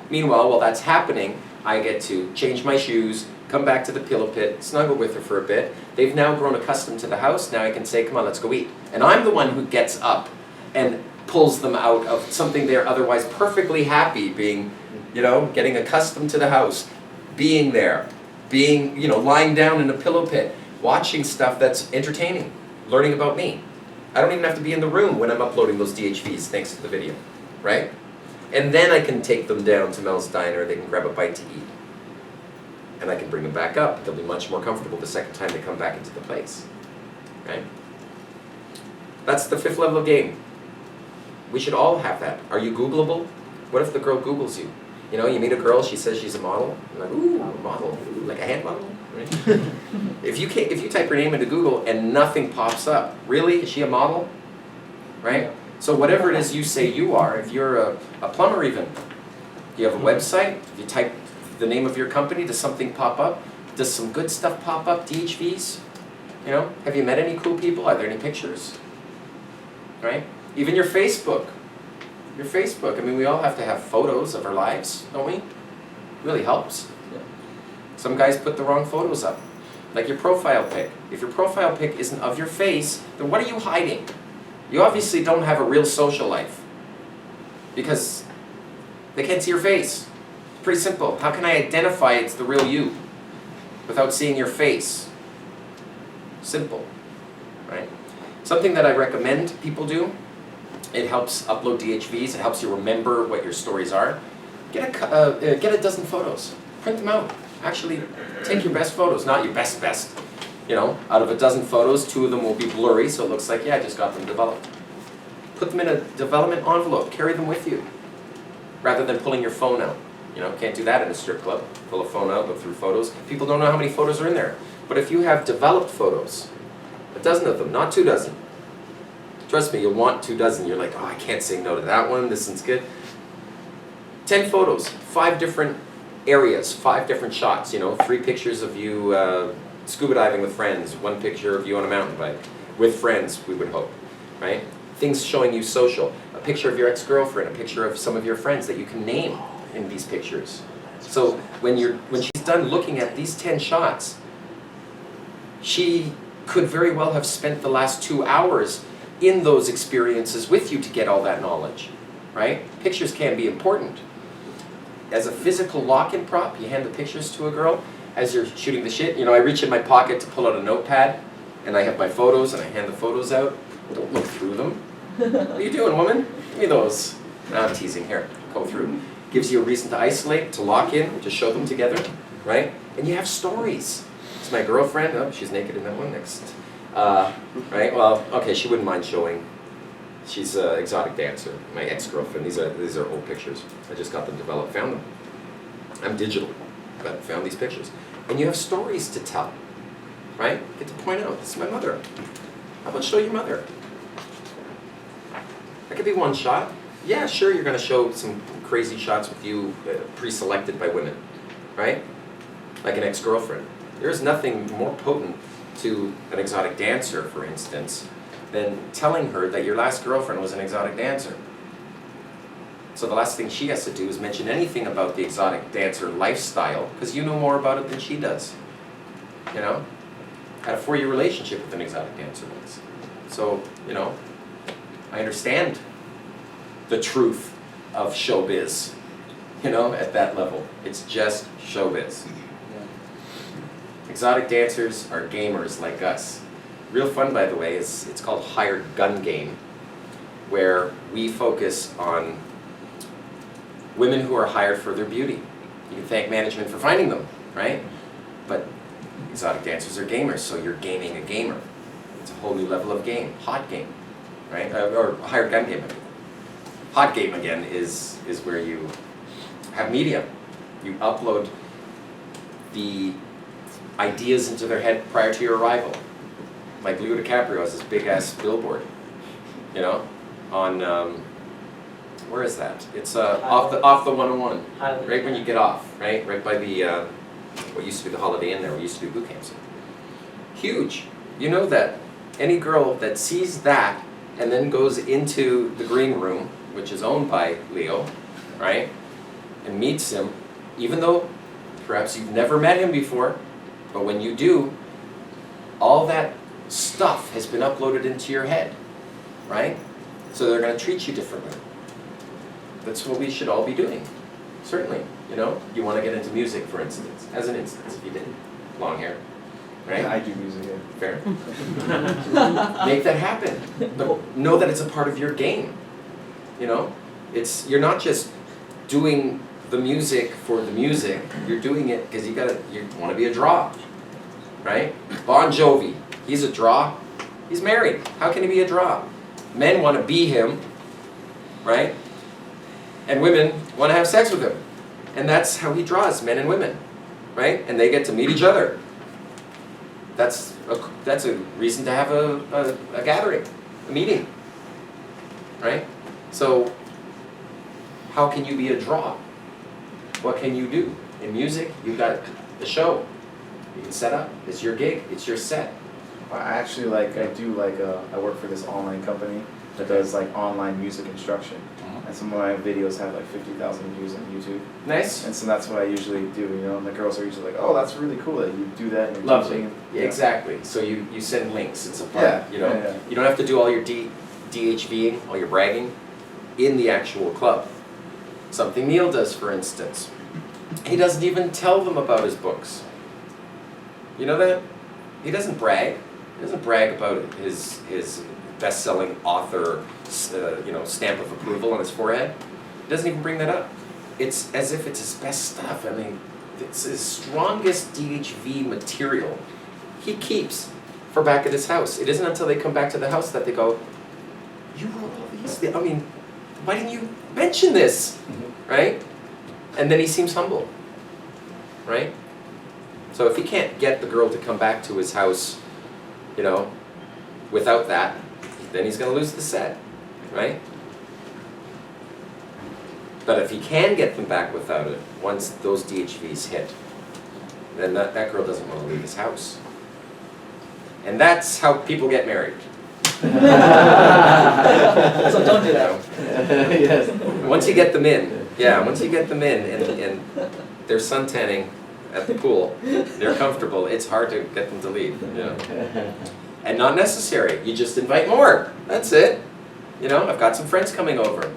Meanwhile, while that's happening, I get to change my shoes, come back to the pillow pit, snuggle with her for a bit. They've now grown accustomed to the house. Now I can say, come on, let's go eat. And I'm the one who gets up and pulls them out of something they're otherwise perfectly happy being, you know, getting accustomed to the house, being there, being, you know, lying down in a pillow pit, watching stuff that's entertaining, learning about me. I don't even have to be in the room when I'm uploading those DHVs thanks to the video, right? And then I can take them down to Mel's Diner, they can grab a bite to eat. And I can bring them back up. They'll be much more comfortable the second time they come back into the place, right? That's the 5th level of game. We should all have that. Are you Googleable? What if the girl Googles you? You know, you meet a girl, she says she's a model. You're like, ooh, a model, like a hand model, right? If you type her name into Google and nothing pops up, really, is she a model? Right? So whatever it is you say you are, if you're a plumber even, you have a website, if you type the name of your company, does something pop up? Does some good stuff pop up, DHVs? You know, have you met any cool people? Are there any pictures? Right? Even your Facebook. Your Facebook, I mean, we all have to have photos of our lives, don't we? It really helps. Yeah. Some guys put the wrong photos up. Like your profile pic. If your profile pic isn't of your face, then what are you hiding? You obviously don't have a real social life. Because they can't see your face. It's pretty simple. How can I identify it's the real you without seeing your face? Simple, right? Something that I recommend people do, it helps upload DHVs, it helps you remember what your stories are. Get a dozen photos, print them out. Actually, take your best photos, not your best. You know, out of a dozen photos, 2 of them will be blurry, so it looks like, yeah, I just got them developed. Put them in a development envelope, carry them with you, rather than pulling your phone out. You know, can't do that in a strip club. Pull a phone out, look through photos. People don't know how many photos are in there. But if you have developed photos, a dozen of them, not 2 dozen. Trust me, you'll want 2 dozen. You're like, oh, I can't say no to that one, this one's good. 10 photos, 5 different areas, 5 different shots, you know, 3 pictures of you scuba diving with friends, 1 picture of you on a mountain bike, with friends, we would hope, right? Things showing you social, a picture of your ex-girlfriend, a picture of some of your friends that you can name in these pictures. So when she's done looking at these 10 shots, she could very well have spent the last 2 hours in those experiences with you to get all that knowledge, right? Pictures can be important. As a physical lock-in prop, you hand the pictures to a girl as you're shooting the shit. You know, I reach in my pocket to pull out a notepad, and I have my photos, and I hand the photos out. Don't look through them. What are you doing, woman? Give me those. No, I'm teasing. Here, go through. Gives you a reason to isolate, to lock in, to show them together, right? And you have stories. It's my girlfriend. Oh, she's naked in that one next. Right? Well, okay, she wouldn't mind showing. She's an exotic dancer. My ex-girlfriend. These are old pictures. I just got them developed, found them. I'm digital, but found these pictures. And you have stories to tell, right? Get to point out, this is my mother. How about show your mother? That could be 1 shot. Yeah, sure, you're going to show some crazy shots with you pre-selected by women, right? Like an ex-girlfriend. There's nothing more potent to an exotic dancer, for instance, than telling her that your last girlfriend was an exotic dancer. So the last thing she has to do is mention anything about the exotic dancer lifestyle, because you know more about it than she does. You know? had a 4-year relationship with an exotic dancer once. So, I understand the truth of showbiz, at that level. It's just showbiz. Exotic dancers are gamers like us. Real fun, by the way, is it's called hired gun game, where we focus on women who are hired for their beauty. You can thank management for finding them, right? But exotic dancers are gamers, so you're gaming a gamer. It's a whole new level of game, hot game, right? Or hired gun game. Hot game, again, is where you have media. You upload the ideas into their head prior to your arrival. Like Leo DiCaprio has this big-ass billboard, on, where is that? It's off the 101, right when you get off, right? Right by the, what used to be the Holiday Inn there, we used to do boot camps. Huge. You know that any girl that sees that and then goes into the green room, which is owned by Leo, right, and meets him, even though perhaps you've never met him before, but when you do, all that stuff has been uploaded into your head, right? So they're going to treat you differently. That's what we should all be doing, certainly. You want to get into music, for instance, as an instance, if you did, long hair, right? Yeah, I do music, yeah. Fair. Make that happen, but know that it's a part of your game. You're not just doing the music for the music. You're doing it because you want to be a draw, right? Bon Jovi, he's a draw. He's married. How can he be a draw? Men want to be him, right? And women want to have sex with him, and that's how he draws men and women, right? And they get to meet each other. That's a reason to have a gathering, a meeting, right? So how can you be a draw? What can you do? In music, you've got the show. You can set up. It's your gig. It's your set. I actually I work for this online company that does online music instruction. And some of my videos have 50,000 views on YouTube. Nice. And so that's what I usually do, and the girls are usually like, oh, that's really cool that you do that. And you're Lovely. teaching. Yeah. Exactly. So you send links. It's a part. Yeah. Yeah. You don't have to do all your DHVing, all your bragging, in the actual club. Something Neil does, for instance. He doesn't even tell them about his books. You know that? He doesn't brag. He doesn't brag about his best-selling author, stamp of approval on his forehead. He doesn't even bring that up. It's as if it's his best stuff. I mean, it's his strongest DHV material he keeps for back at his house. It isn't until they come back to the house that they go, you wrote all these things. I mean, why didn't you mention this? Right? And then he seems humble. Right? So if he can't get the girl to come back to his house, without that, then he's going to lose the set, right? But if he can get them back without it, once those DHVs hit, then that girl doesn't want to leave his house. And that's how people get married. So don't do that. Yes. Once you get them in, and they're suntanning at the pool, they're comfortable, it's hard to get them to leave. And not necessary. You just invite more. That's it. I've got some friends coming over.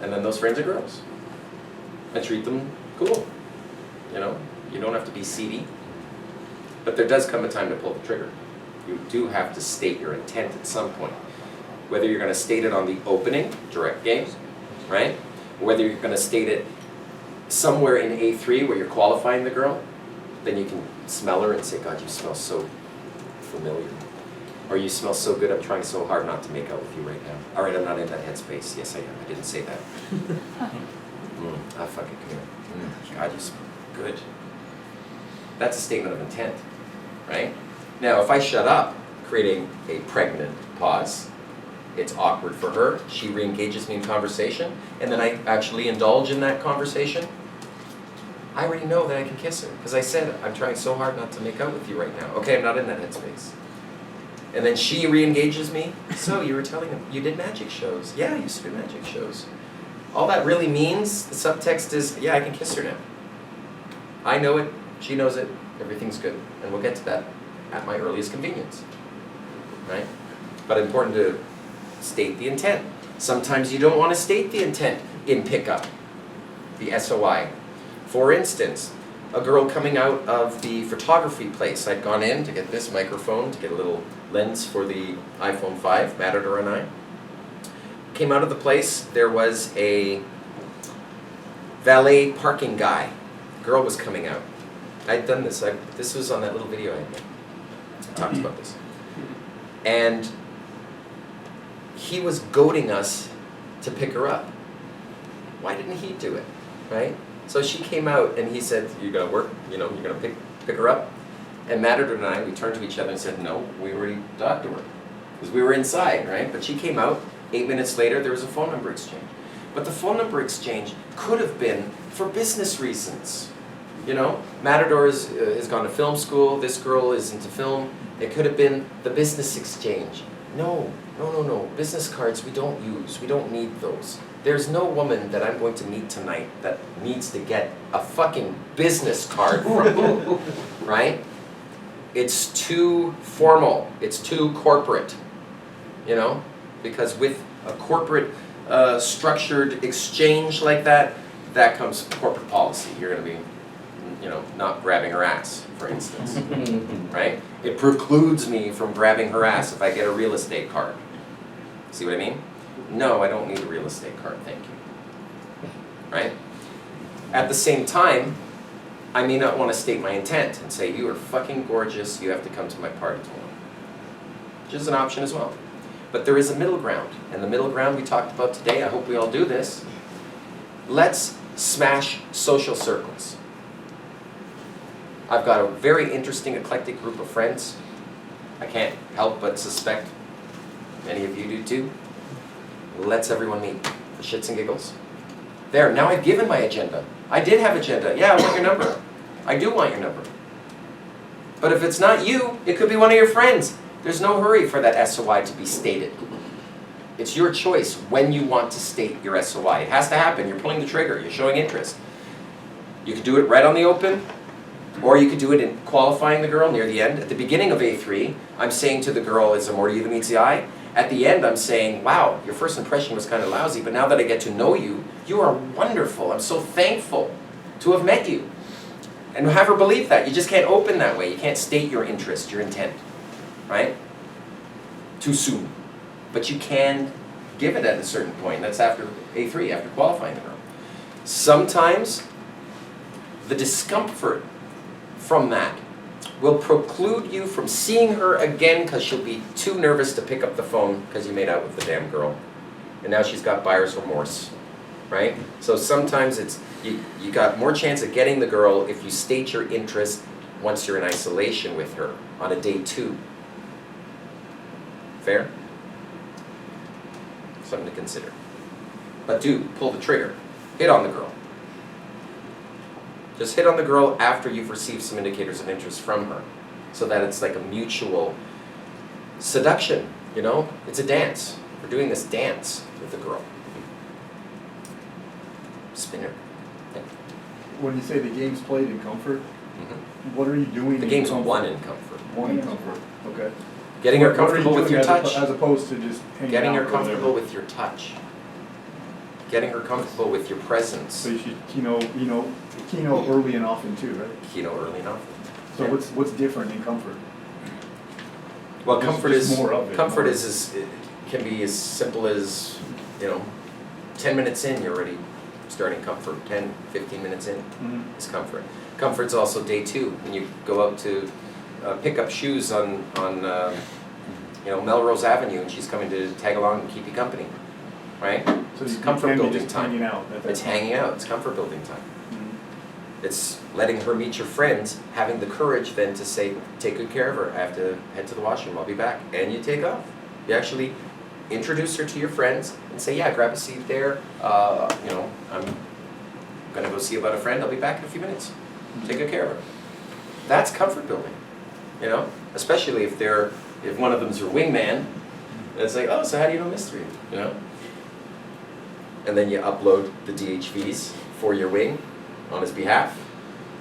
And then those friends are girls. I treat them cool. You don't have to be seedy. But there does come a time to pull the trigger. You do have to state your intent at some point. Whether you're going to state it on the opening, direct game, right? Or whether you're going to state it somewhere in A3 where you're qualifying the girl, then you can smell her and say, God, you smell so familiar. Or you smell so good, I'm trying so hard not to make out with you right now. All right, I'm not in that headspace. Yes, I am. I didn't say that. Fuck it, come here. God, you smell good. That's a statement of intent, right? Now, if I shut up, creating a pregnant pause, it's awkward for her. She re-engages me in conversation, and then I actually indulge in that conversation. I already know that I can kiss her, because I said, I'm trying so hard not to make out with you right now. Okay, I'm not in that headspace. And then she re-engages me. So you were telling him, you did magic shows. Yeah, I used to do magic shows. All that really means, the subtext is, yeah, I can kiss her now. I know it, she knows it, everything's good. And we'll get to that at my earliest convenience, right? But important to state the intent. Sometimes you don't want to state the intent in pickup, the SOI. For instance, a girl coming out of the photography place. I'd gone in to get this microphone, to get a little lens for the iPhone 5, Matador and I. Came out of the place, there was a valet parking guy. Girl was coming out. I'd done this, this was on that little video I made. I talked about this. And he was goading us to pick her up. Why didn't he do it, right? So she came out and he said, "You gonna work, you're gonna pick her up?" And Matador and I, we turned to each other and said, "No, we already talked to her." Because we were inside, right? But she came out, 8 minutes later, there was a phone number exchange. But the phone number exchange could have been for business reasons. Matador has gone to film school, this girl is into film. It could have been the business exchange. No. Business cards we don't use, we don't need those. There's no woman that I'm going to meet tonight that needs to get a fucking business card from me, right? It's too formal, it's too corporate, because with a corporate structured exchange like that, that comes corporate policy. You're gonna be, not grabbing her ass, for instance, right? It precludes me from grabbing her ass if I get a real estate card. See what I mean? No, I don't need a real estate card, thank you. Right? At the same time, I may not want to state my intent and say, "You are fucking gorgeous, you have to come to my party tomorrow." Which is an option as well. But there is a middle ground, and the middle ground we talked about today, I hope we all do this. Let's smash social circles. I've got a very interesting, eclectic group of friends. I can't help but suspect many of you do too. Let's everyone meet for shits and giggles. There, now I've given my agenda. I did have agenda. Yeah, I want your number. I do want your number. But if it's not you, it could be one of your friends. There's no hurry for that SOI to be stated. It's your choice when you want to state your SOI. It has to happen. You're pulling the trigger. You're showing interest. You could do it right on the open, or you could do it in qualifying the girl near the end. At the beginning of A3, I'm saying to the girl, "Is there more to you than meets the eye?" At the end, I'm saying, "Wow, your first impression was kind of lousy, but now that I get to know you, you are wonderful. I'm so thankful to have met you." And have her believe that. You just can't open that way. You can't state your interest, your intent, right? Too soon. But you can give it at a certain point. That's after A3, after qualifying the girl. Sometimes the discomfort from that will preclude you from seeing her again because she'll be too nervous to pick up the phone because you made out with the damn girl. And now she's got buyer's remorse, right? So sometimes it's, you got more chance of getting the girl if you state your interest once you're in isolation with her on a day 2. Fair? Something to consider. But do pull the trigger. Hit on the girl. Just hit on the girl after you've received some indicators of interest from her, so that it's like a mutual seduction, It's a dance. We're doing this dance with the girl. Spinner. When you say the game's played in comfort, what are you doing? The game's won in comfort. Won in comfort, okay. Getting her What are you comfortable with doing your touch. as opposed to just hanging Getting out her or whatever? comfortable with your touch. Getting her comfortable with your presence. So you should keynote early and often too, right? Keynote early enough. So what's different in comfort? Well, Just- comfort just is more of it, comfort more. it can be as simple as 10 minutes in you're already starting comfort. 10, 15 minutes in is comfort. Comfort's also day 2 when you go out to pick up shoes on Melrose Avenue and she's coming to tag along and keep you company, right? So It's you comfort can be building just time. hanging out at that It's time. hanging out. It's comfort building time. Mhm. It's letting her meet your friends, having the courage then to say, "Take good care of her. I have to head to the washroom. I'll be back." And you take off. You actually introduce her to your friends and say, "Yeah, grab a seat there. I'm gonna go see about a friend. I'll be back in a few minutes. Take good care of her." That's comfort building, especially if one of them's your wingman. It's like, "Oh, so how do you know Mystery?" And then you upload the DHVs for your wing on his behalf.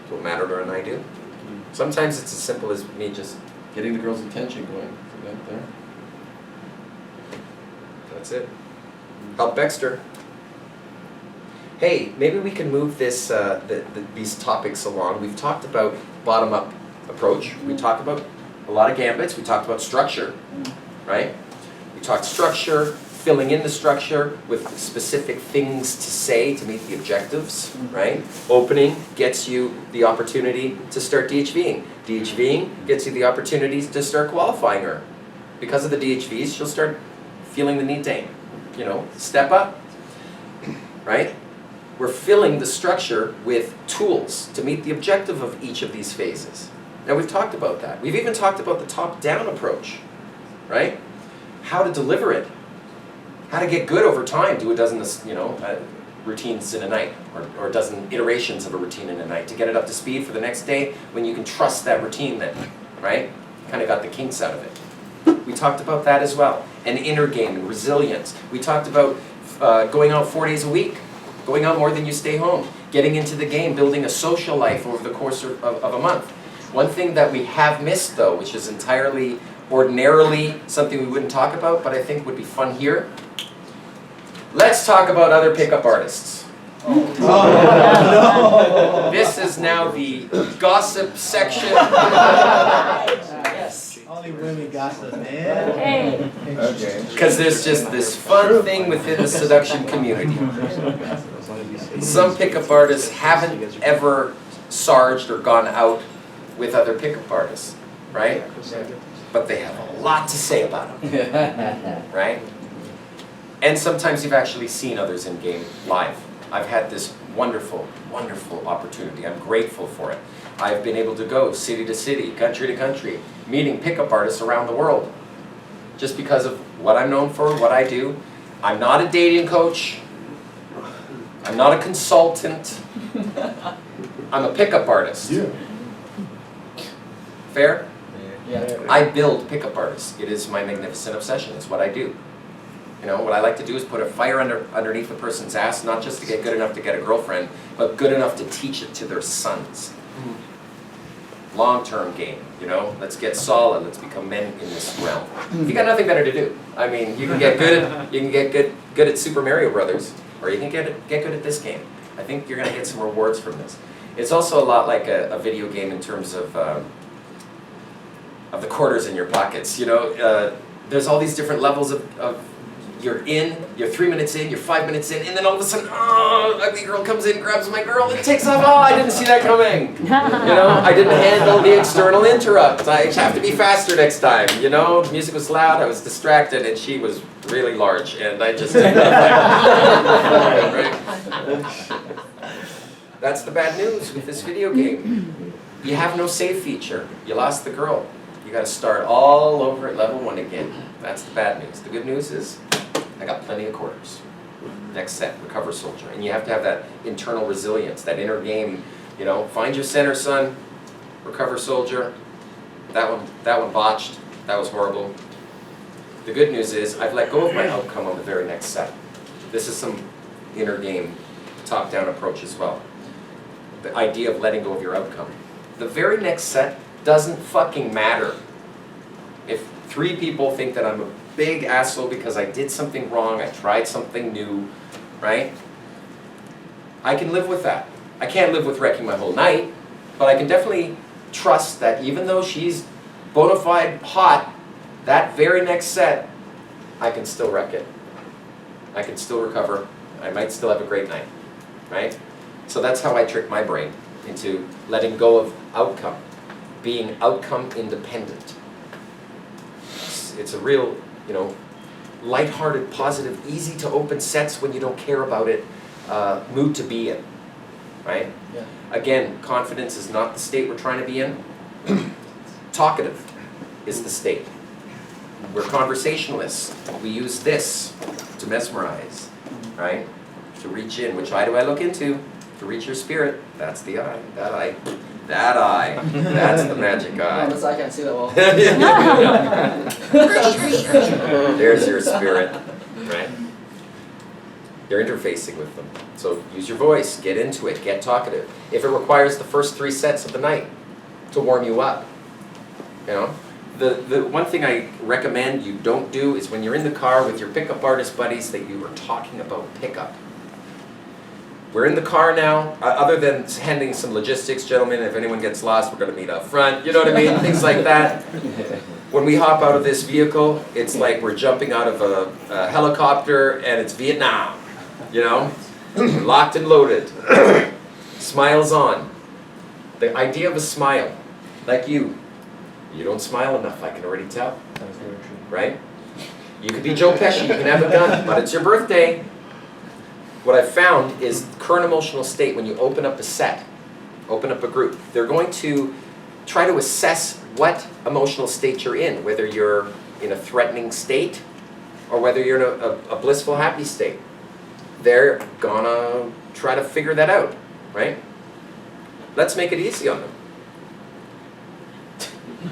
That's what Matador and I do. Sometimes it's as simple as me just Getting the girls' attention going. See that there? That's it. Help Baxter. Hey, maybe we can move this these topics along. We've talked about bottom-up approach. We talked about a lot of gambits. We talked about structure, right? We talked structure, filling in the structure with specific things to say to meet the objectives, right? Opening gets you the opportunity to start DHVing. DHVing gets you the opportunity to start qualifying her. Because of the DHVs, she'll start feeling the need to, step up, right? We're filling the structure with tools to meet the objective of each of these phases. Now we've talked about that. We've even talked about the top-down approach, right? How to deliver it. How to get good over time, do a dozen, routines in a night, or a dozen iterations of a routine in a night to get it up to speed for the next day when you can trust that routine then, right? Kind of got the kinks out of it. We talked about that as well. And inner game and resilience. We talked about going out 4 days a week, going out more than you stay home, getting into the game, building a social life over the course of a month. One thing that we have missed though, which is entirely ordinarily something we wouldn't talk about, but I think would be fun here. Let's talk about other pickup artists. Oh, This is now the gossip section. Yes. Only women gossip, man. Hey, Okay. Because there's just this fun thing within the seduction community. Some pickup artists haven't ever sarged or gone out with other pickup artists, right? But they have a lot to say about them, right? And sometimes you've actually seen others in game live. I've had this wonderful, wonderful opportunity. I'm grateful for it. I've been able to go city to city, country to country, meeting pickup artists around the world. Just because of what I'm known for, what I do. I'm not a dating coach. I'm not a consultant. I'm a pickup artist. Yeah. Fair? Yeah. I build pickup artists. It is my magnificent obsession. It's what I do. What I like to do is put a fire underneath a person's ass, not just to get good enough to get a girlfriend, but good enough to teach it to their sons. Long-term game, let's get solid, let's become men in this realm. You got nothing better to do. I mean, you can get good at Super Mario Brothers, or you can get good at this game. I think you're gonna get some rewards from this. It's also a lot like a video game in terms of the quarters in your pockets. There's all these different levels of you're 3 minutes in, you're 5 minutes in, and then all of a sudden, ugly girl comes in, grabs my girl, and takes off. I didn't see that coming. I didn't handle the external interrupt. I have to be faster next time. Music was loud, I was distracted, and she was really large, and I just didn't right? That's the bad news with this video game. You have no save feature. You lost the girl. You got to start all over at level 1 again. That's the bad news. The good news is I got plenty of quarters. Next set, recover soldier. And you have to have that internal resilience, that inner game, find your center, son, recover soldier. That one botched. That was horrible. The good news is I've let go of my outcome on the very next set. This is some inner game, top-down approach as well. The idea of letting go of your outcome. The very next set doesn't fucking matter. If 3 people think that I'm a big asshole because I did something wrong, I tried something new, right? I can live with that. I can't live with wrecking my whole night, but I can definitely trust that even though she's bona fide hot, that very next set, I can still wreck it. I can still recover. I might still have a great night, right? So that's how I trick my brain into letting go of outcome, being outcome independent. It's a real, lighthearted, positive, easy to open sets when you don't care about it, mood to be in, right? Yeah. Again, confidence is not the state we're trying to be in. Talkative is the state. We're conversationalists. We use this to mesmerize, right? To reach in. Which eye do I look into? To reach your spirit. That's the eye. That eye. That eye. That's the magic eye. Unless I can't see that well. There's your spirit, right? You're interfacing with them. So use your voice, get into it, get talkative. If it requires the first 3 sets of the night to warm you up, The one thing I recommend you don't do is when you're in the car with your pickup artist buddies that you are talking about pickup. We're in the car now, other than handing some logistics, gentlemen, if anyone gets lost, we're going to meet up front, you know what I mean? Things like that. When we hop out of this vehicle, it's like we're jumping out of a helicopter and it's Vietnam, you know? Locked and loaded. Smiles on. The idea of a smile, like you don't smile enough, I can already tell, That's very true. right? You could be Joe Pesci, you can have a gun, but it's your birthday. What I've found is current emotional state when you open up a set, open up a group, they're going to try to assess what emotional state you're in, whether you're in a threatening state or whether you're in a blissful, happy state. They're gonna try to figure that out, right? Let's make it easy on them.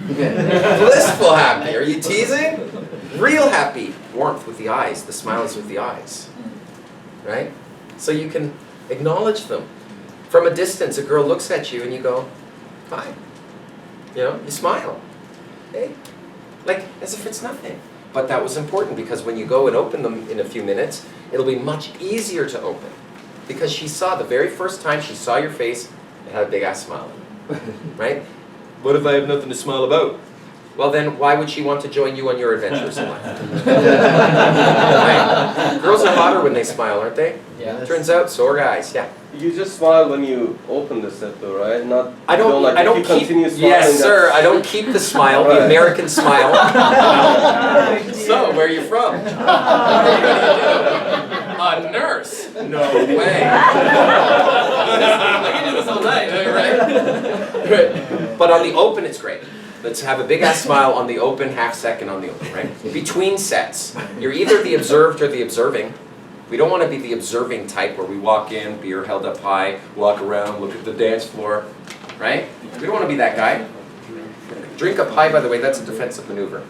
Blissful happy, are you teasing? Real happy, warmth with the eyes, the smiles with the eyes, right? So you can acknowledge them. From a distance, a girl looks at you and you go, hi. You know, you smile. Hey. Like, as if it's nothing. But that was important because when you go and open them in a few minutes, it'll be much easier to open. Because she saw, the very first time she saw your face, it had a big ass smile. Right? What if I have nothing to smile about? Well then, why would she want to join you on your adventures in life? Right? Girls are hotter when they smile, aren't they? Yeah. Turns out, so are guys, yeah. You just smile when you open the set though, right? Not I don't if you keep, continue smiling, yes sir, that's- I don't keep the smile, the American smile. So, where are you from? A nurse? No way. I can do this all night, right? But on the open, it's great. Let's have a big ass smile on the open, half second on the open, right? Between sets, you're either the observed or the observing. We don't want to be the observing type where we walk in, beer held up high, walk around, look at the dance floor, right? We don't want to be that guy. Drink up high, by the way, that's a defensive maneuver,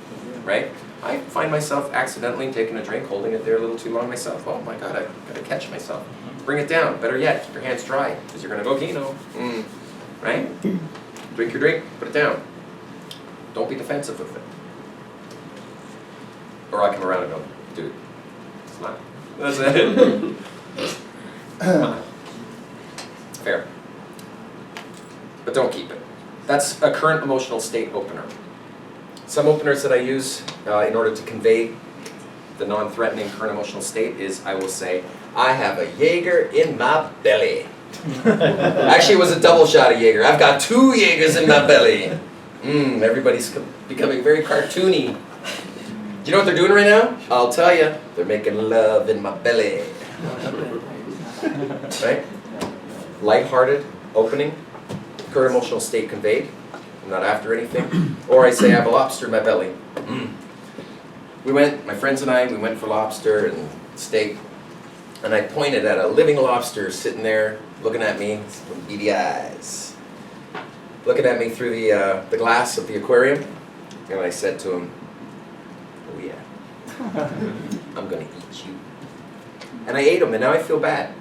right? I find myself accidentally taking a drink, holding it there a little too long myself. Oh my God, I gotta catch myself. Bring it down. Better yet, keep your hands dry, because you're gonna go Kino. Right? Drink your drink, put it down. Don't be defensive with it. Or I come around and go, dude, smile. That's it. Fair. But don't keep it. That's a current emotional state opener. Some openers that I use in order to convey the non-threatening current emotional state is I will say, I have a Jaeger in my belly. Actually, it was a double shot of Jaeger. I've got 2 Jaegers in my belly. Everybody's becoming very cartoony. Do you know what they're doing right now? I'll tell you. They're making love in my belly. Right? Lighthearted, opening, current emotional state conveyed. I'm not after anything. Or I say I have a lobster in my belly. My friends and I, we went for lobster and steak. And I pointed at a living lobster sitting there, looking at me with beady eyes. Looking at me through the glass of the aquarium. And I said to him, oh yeah, I'm gonna eat you. And I ate him, and now I feel bad.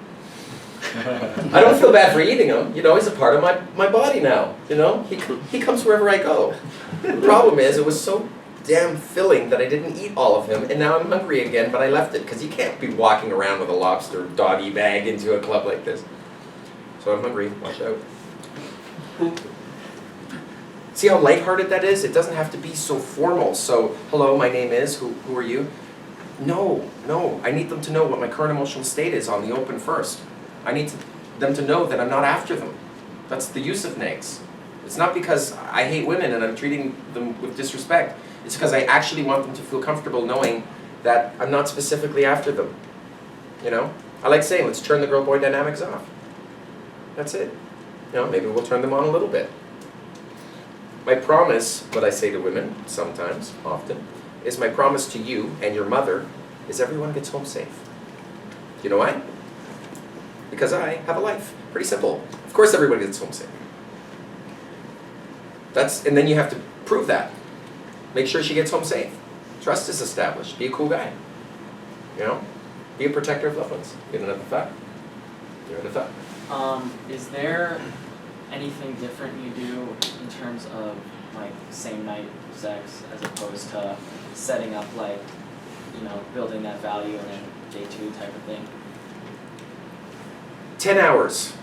I don't feel bad for eating him. You know, he's a part of my body now. You know, he comes wherever I go. The problem is, it was so damn filling that I didn't eat all of him, and now I'm hungry again, but I left it, because you can't be walking around with a lobster doggy bag into a club like this. So I'm hungry, watch out. See how lighthearted that is? It doesn't have to be so formal. So, hello, my name is, who are you? No, I need them to know what my current emotional state is on the open first. I need them to know that I'm not after them. That's the use of negs. It's not because I hate women and I'm treating them with disrespect. It's because I actually want them to feel comfortable knowing that I'm not specifically after them. You know? I like saying, let's turn the girl-boy dynamics off. That's it. You know, maybe we'll turn them on a little bit. My promise, what I say to women, sometimes, often, is my promise to you and your mother is everyone gets home safe. You know why? Because I have a life. Pretty simple. Of course everybody gets home safe. And then you have to prove that. Make sure she gets home safe. Trust is established. Be a cool guy. You know? Be a protector of loved ones. Get another thought? You're in a thought. Is there anything different you do in terms of like same night sex as opposed to setting up like, building that value and then day 2 type of thing. 10 hours.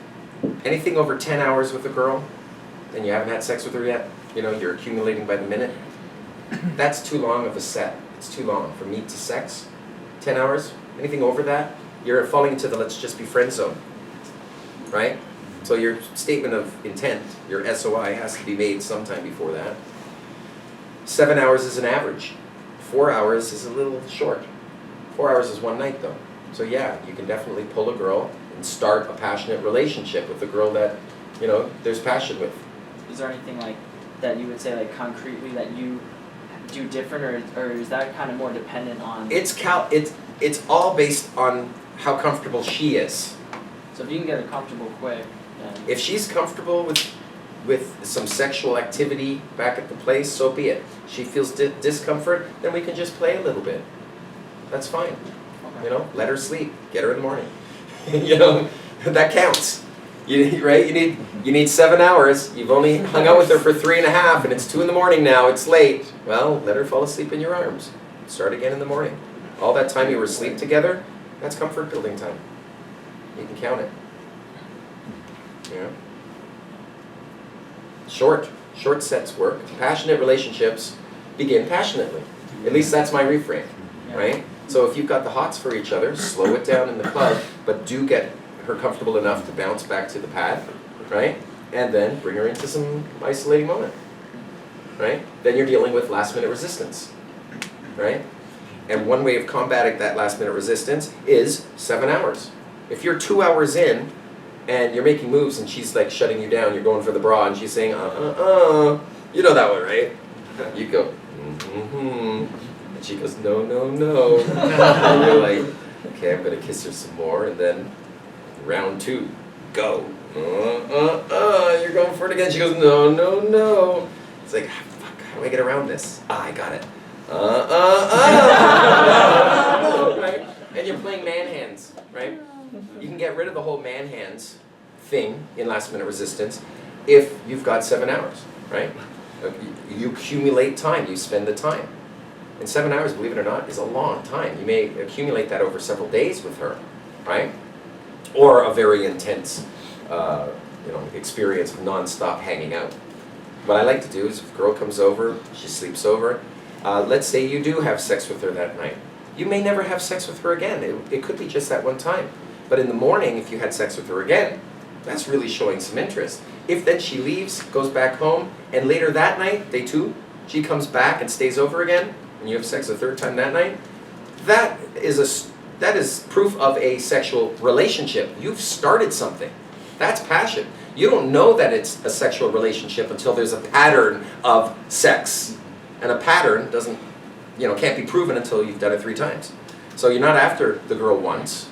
Anything over 10 hours with a girl, and you haven't had sex with her yet, you're accumulating by the minute. That's too long of a set. It's too long from meet to sex. 10 hours. Anything over that, you're falling into the let's just be friends zone. Right? So your statement of intent, your SOI, has to be made sometime before that. 7 hours is an average. 4 hours is a little short. 4 hours is one night though. So yeah, you can definitely pull a girl and start a passionate relationship with a girl that, there's passion with. Is there anything like that you would say like concretely that you do different, or is that kind of more dependent on? It's all based on how comfortable she is. So if you can get her comfortable quick, then. If she's comfortable with some sexual activity back at the place, so be it. She feels discomfort, then we can just play a little bit. That's fine. Okay. Let her sleep. Get her in the morning. That counts. Right? You need 7 hours. You've only hung out with her for 3.5, and it's 2 in the morning now. It's late. Well, let her fall asleep in your arms. Start again in the morning. All that time you were asleep together, that's comfort building time. You can count it. Short sets work. Passionate relationships begin passionately. At least that's my reframe, right? So if you've got the hots for each other, slow it down in the club, but do get her comfortable enough to bounce back to the pad, right? And then bring her into some isolating moment, right? Then you're dealing with last minute resistance, right? And one way of combating that last minute resistance is 7 hours. If you're 2 hours in and you're making moves and she's like shutting you down, you're going for the bra and she's saying, you know that one, right? You go, and she goes, no. And you're like, okay, I'm gonna kiss her some more, and then round 2, go. You're going for it again. She goes, no. It's like, fuck, how do I get around this? I got it. Right? And you're playing man hands, right? You can get rid of the whole man hands thing in last minute resistance if you've got 7 hours, right? You accumulate time, you spend the time. And 7 hours, believe it or not, is a long time. You may accumulate that over several days with her, right? Or a very intense experience of non-stop hanging out. What I like to do is if a girl comes over, she sleeps over, let's say you do have sex with her that night. You may never have sex with her again. It could be just that one time. But in the morning, if you had sex with her again, that's really showing some interest. If then she leaves, goes back home, and later that night, day 2, she comes back and stays over again, and you have sex a third time that night, that is proof of a sexual relationship. You've started something. That's passion. You don't know that it's a sexual relationship until there's a pattern of sex. And a pattern can't be proven until you've done it 3 times. So you're not after the girl once.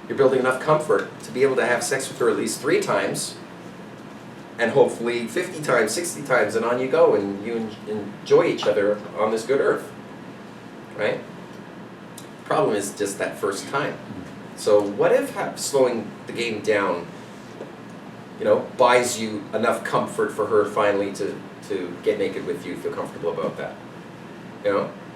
You're building enough comfort to be able to have sex with her at least 3 times, and hopefully 50 times, 60 times, and on you go, and you enjoy each other on this good earth, right? Problem is just that first time. So what if slowing the game down, buys you enough comfort for her finally to get naked with you, feel comfortable about that?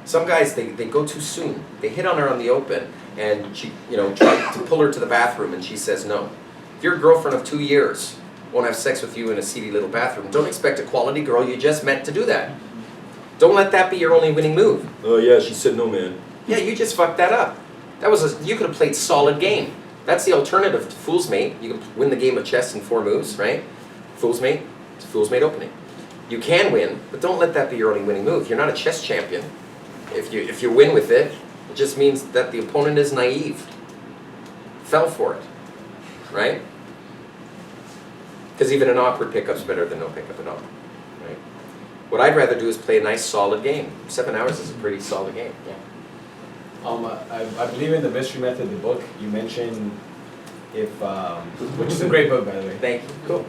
Some guys, they go too soon. They hit on her on the open, and she, try to pull her to the bathroom, and she says no. If your girlfriend of 2 years won't have sex with you in a seedy little bathroom, don't expect a quality girl you just met to do that. Don't let that be your only winning move. Oh yeah, she said no, man. Yeah, you just fucked that up. You could have played solid game. That's the alternative to Fool's Mate. You can win the game of chess in 4 moves, right? Fool's Mate, it's Fool's Mate opening. You can win, but don't let that be your only winning move. You're not a chess champion. If you win with it, it just means that the opponent is naive. Fell for it, right? Because even an awkward pickup's better than no pickup at all, right? What I'd rather do is play a nice solid game. 7 hours is a pretty solid game. Yeah. I believe in the mystery method, the book, you mentioned which is a great book, by the way. Thank you. Cool.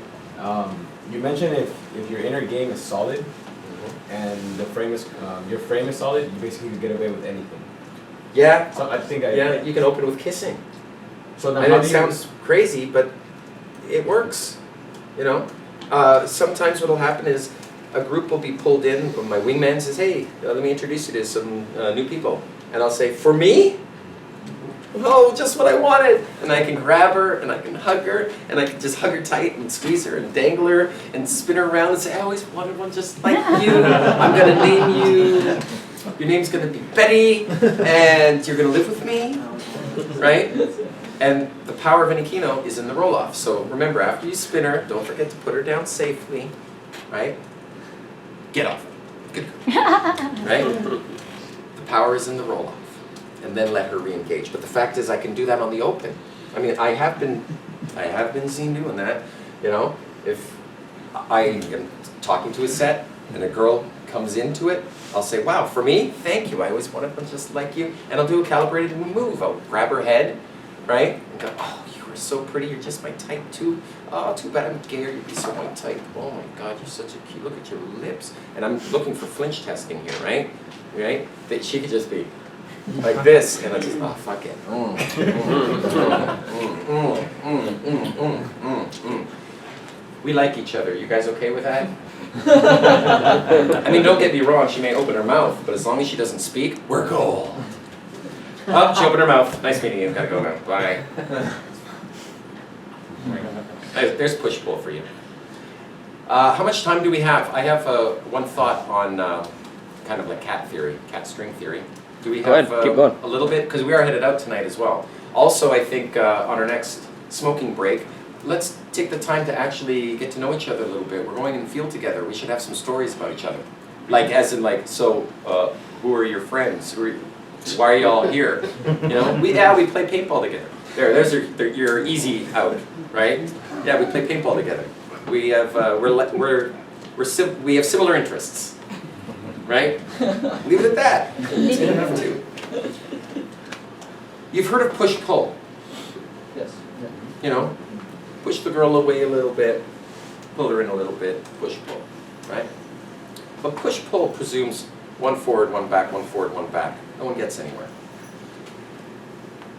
You mentioned if your inner game is solid, and the frame is your frame is solid, you basically can get away with anything. Yeah. So I think you can open with kissing. So now I know it sounds crazy, but it works. Sometimes what'll happen is a group will be pulled in, when my wingman says, hey, let me introduce you to some new people. And I'll say, for me? Oh, just what I wanted. And I can grab her, and I can hug her, and I can just hug her tight and squeeze her and dangle her and spin her around and say, I always wanted one just like you. I'm going to name you. Your name's going to be Betty, and you're going to live with me, right? And the power of an Aquino is in the roll-off. So remember, after you spin her, don't forget to put her down safely, right? Get off it. Good girl. Right? The power is in the roll-off. And then let her re-engage. But the fact is I can do that on the open. I mean, I have been seen doing that. You know, if I am talking to a set and a girl comes into it, I'll say, wow, for me, thank you. I always wanted one just like you. And I'll do a calibrated move. I'll grab her head, right? And go, oh, you are so pretty. You're just my type too. Oh, too bad I'm gay or you'd be so my type. Oh my God, you're such a cute, look at your lips. And I'm looking for flinch testing here, right? Right? That she could just be like this, and I just, oh, fuck it. We like each other. You guys okay with that? I mean, don't get me wrong, she may open her mouth, but as long as she doesn't speak, we're gold. Oh, she opened her mouth. Nice meeting you. Gotta go now. Bye. There's push-pull for you. How much time do we have? I have one thought on kind of like cat theory, cat string theory. Do we have keep going. a little bit? Because we are headed out tonight as well. Also, I think on our next smoking break, let's take the time to actually get to know each other a little bit. We're going in the field together. We should have some stories about each other. Like, as in like, so, who are your friends? Why are you all here? You know, we play paintball together. There's your easy out, right? Yeah, we play paintball together. We have we have similar interests, right? Leave it at that. It's good enough too. You've heard of push-pull. Yes. You know, push the girl away a little bit, pull her in a little bit, push-pull, right? But push-pull presumes one forward, one back, one forward, one back. No one gets anywhere.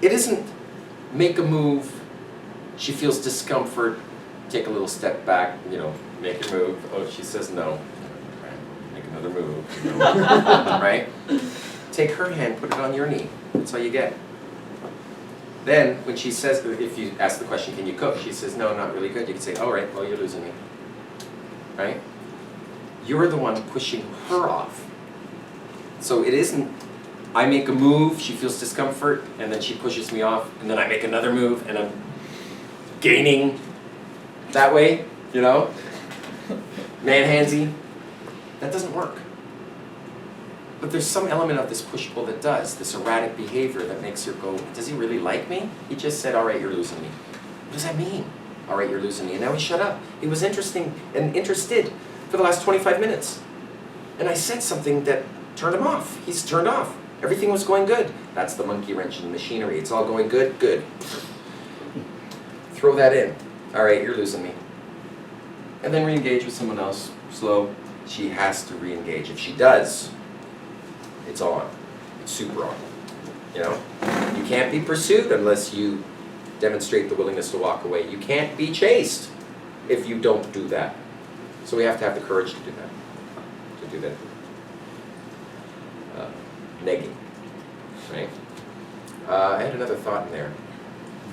It isn't make a move, she feels discomfort, take a little step back, you know, make your move. Oh, she says no. Make another move. Right? Take her hand, put it on your knee. That's all you get. Then, when she says, if you ask the question, can you cook? She says, no, not really good. You can say, all right, well, you're losing me. Right? You're the one pushing her off. So it isn't, I make a move, she feels discomfort, and then she pushes me off, and then I make another move, and I'm gaining that way, you know? Man-handsy. That doesn't work. But there's some element of this push-pull that does, this erratic behavior that makes her go, does he really like me? He just said, all right, you're losing me. What does that mean? All right, you're losing me. And now he shut up. He was interested for the last 25 minutes. And I said something that turned him off. He's turned off. Everything was going good. That's the monkey wrench in the machinery. It's all going good, good. Throw that in. All right, you're losing me. And then re-engage with someone else. Slow. She has to re-engage. If she does, it's on. It's super on. You know? You can't be pursued unless you demonstrate the willingness to walk away. You can't be chased if you don't do that. So we have to have the courage to do that. Negging, right? I had another thought in there.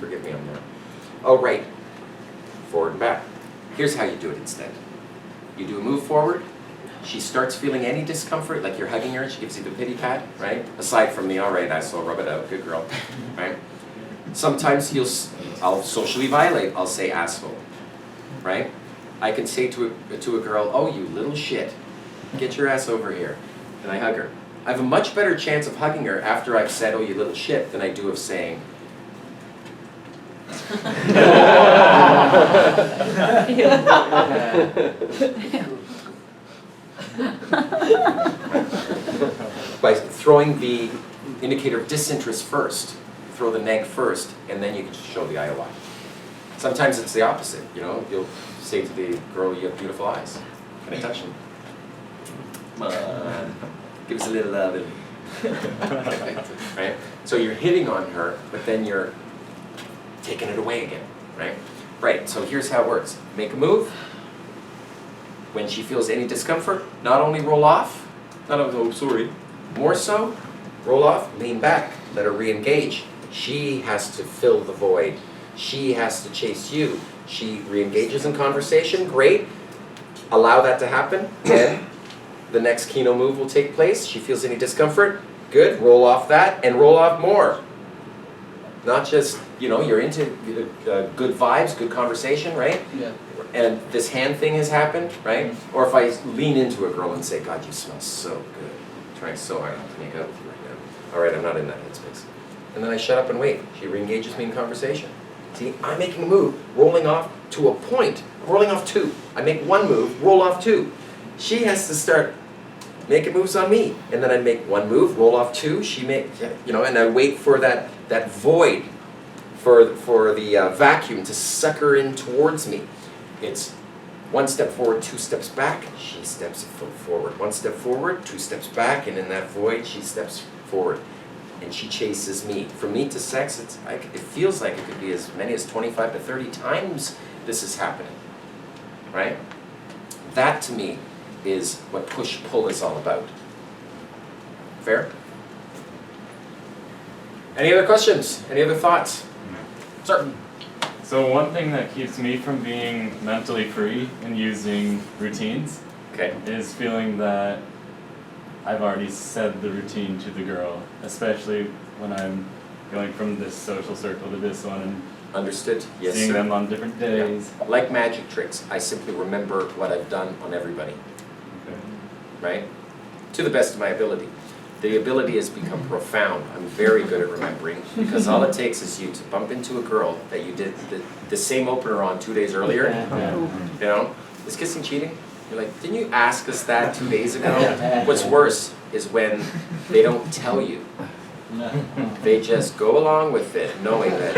Forgive me on that. Oh, right. Forward and back. Here's how you do it instead. You do a move forward. She starts feeling any discomfort, like you're hugging her and she gives you the pity pat, right? Aside from the, all right, I saw, rub it out, good girl, right? Sometimes I'll socially violate. I'll say asshole, right? I can say to a girl, oh, you little shit, get your ass over here, and I hug her. I have a much better chance of hugging her after I've said, oh, you little shit, than I do of saying, by throwing the indicator of disinterest first, throw the neg first, and then you can show the IOI. Sometimes it's the opposite, you know, you'll say to the girl, you have beautiful eyes. Can I touch them? Come on. Give us a little love. Right? So you're hitting on her, but then you're taking it away again, right? Right, so here's how it works. Make a move, when she feels any discomfort, not only roll off, not only, oh, sorry, more so, roll off, lean back, let her re-engage. She has to fill the void. She has to chase you. She re-engages in conversation, great. Allow that to happen, and the next Kino move will take place. She feels any discomfort, good, roll off that, and roll off more. Not just, you're into good vibes, good conversation, right? Yeah. And this hand thing has happened, right? Or if I lean into a girl and say, God, you smell so good. I'm trying so hard not to make out with you right now. All right, I'm not in that headspace. And then I shut up and wait. She re-engages me in conversation. See, I'm making a move, rolling off to a point, rolling off two. I make one move, roll off two. She has to start making moves on me. And then I make one move, roll off two, and I wait for that void, for the vacuum to suck her in towards me. It's one step forward, two steps back, she steps a foot forward. One step forward, two steps back, and in that void, she steps forward. And she chases me. From me to sex, it feels like it could be as many as 25 to 30 times this is happening, right? That to me is what push-pull is all about. Fair? Any other questions? Any other thoughts? Sir? So one thing that keeps me from being mentally free and using routines is feeling that I've already said the routine to the girl, especially when I'm going from this social circle to this one and Understood. Yes, seeing sir. them on different days. Yeah. Like magic tricks, I simply remember what I've done on everybody, Okay. right? To the best of my ability. The ability has become profound. I'm very good at remembering because all it takes is you to bump into a girl that you did the same opener on 2 days earlier. Is kissing cheating? You're like, didn't you ask us that 2 days ago? What's worse is when they don't tell you. They just go along with it, knowing that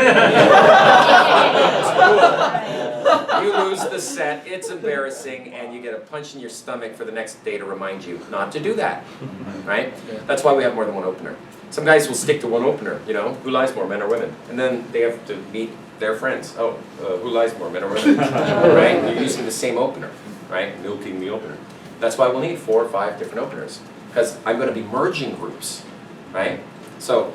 you lose the set, it's embarrassing, and you get a punch in your stomach for the next day to remind you not to do that, right? That's why we have more than one opener. Some guys will stick to one opener, who lies more, men or women? And then they have to meet their friends. Oh, who lies more, men or women? Right? You're using the same opener, right? Milking the opener. That's why we'll need 4 or 5 different openers, because I'm going to be merging groups, right? So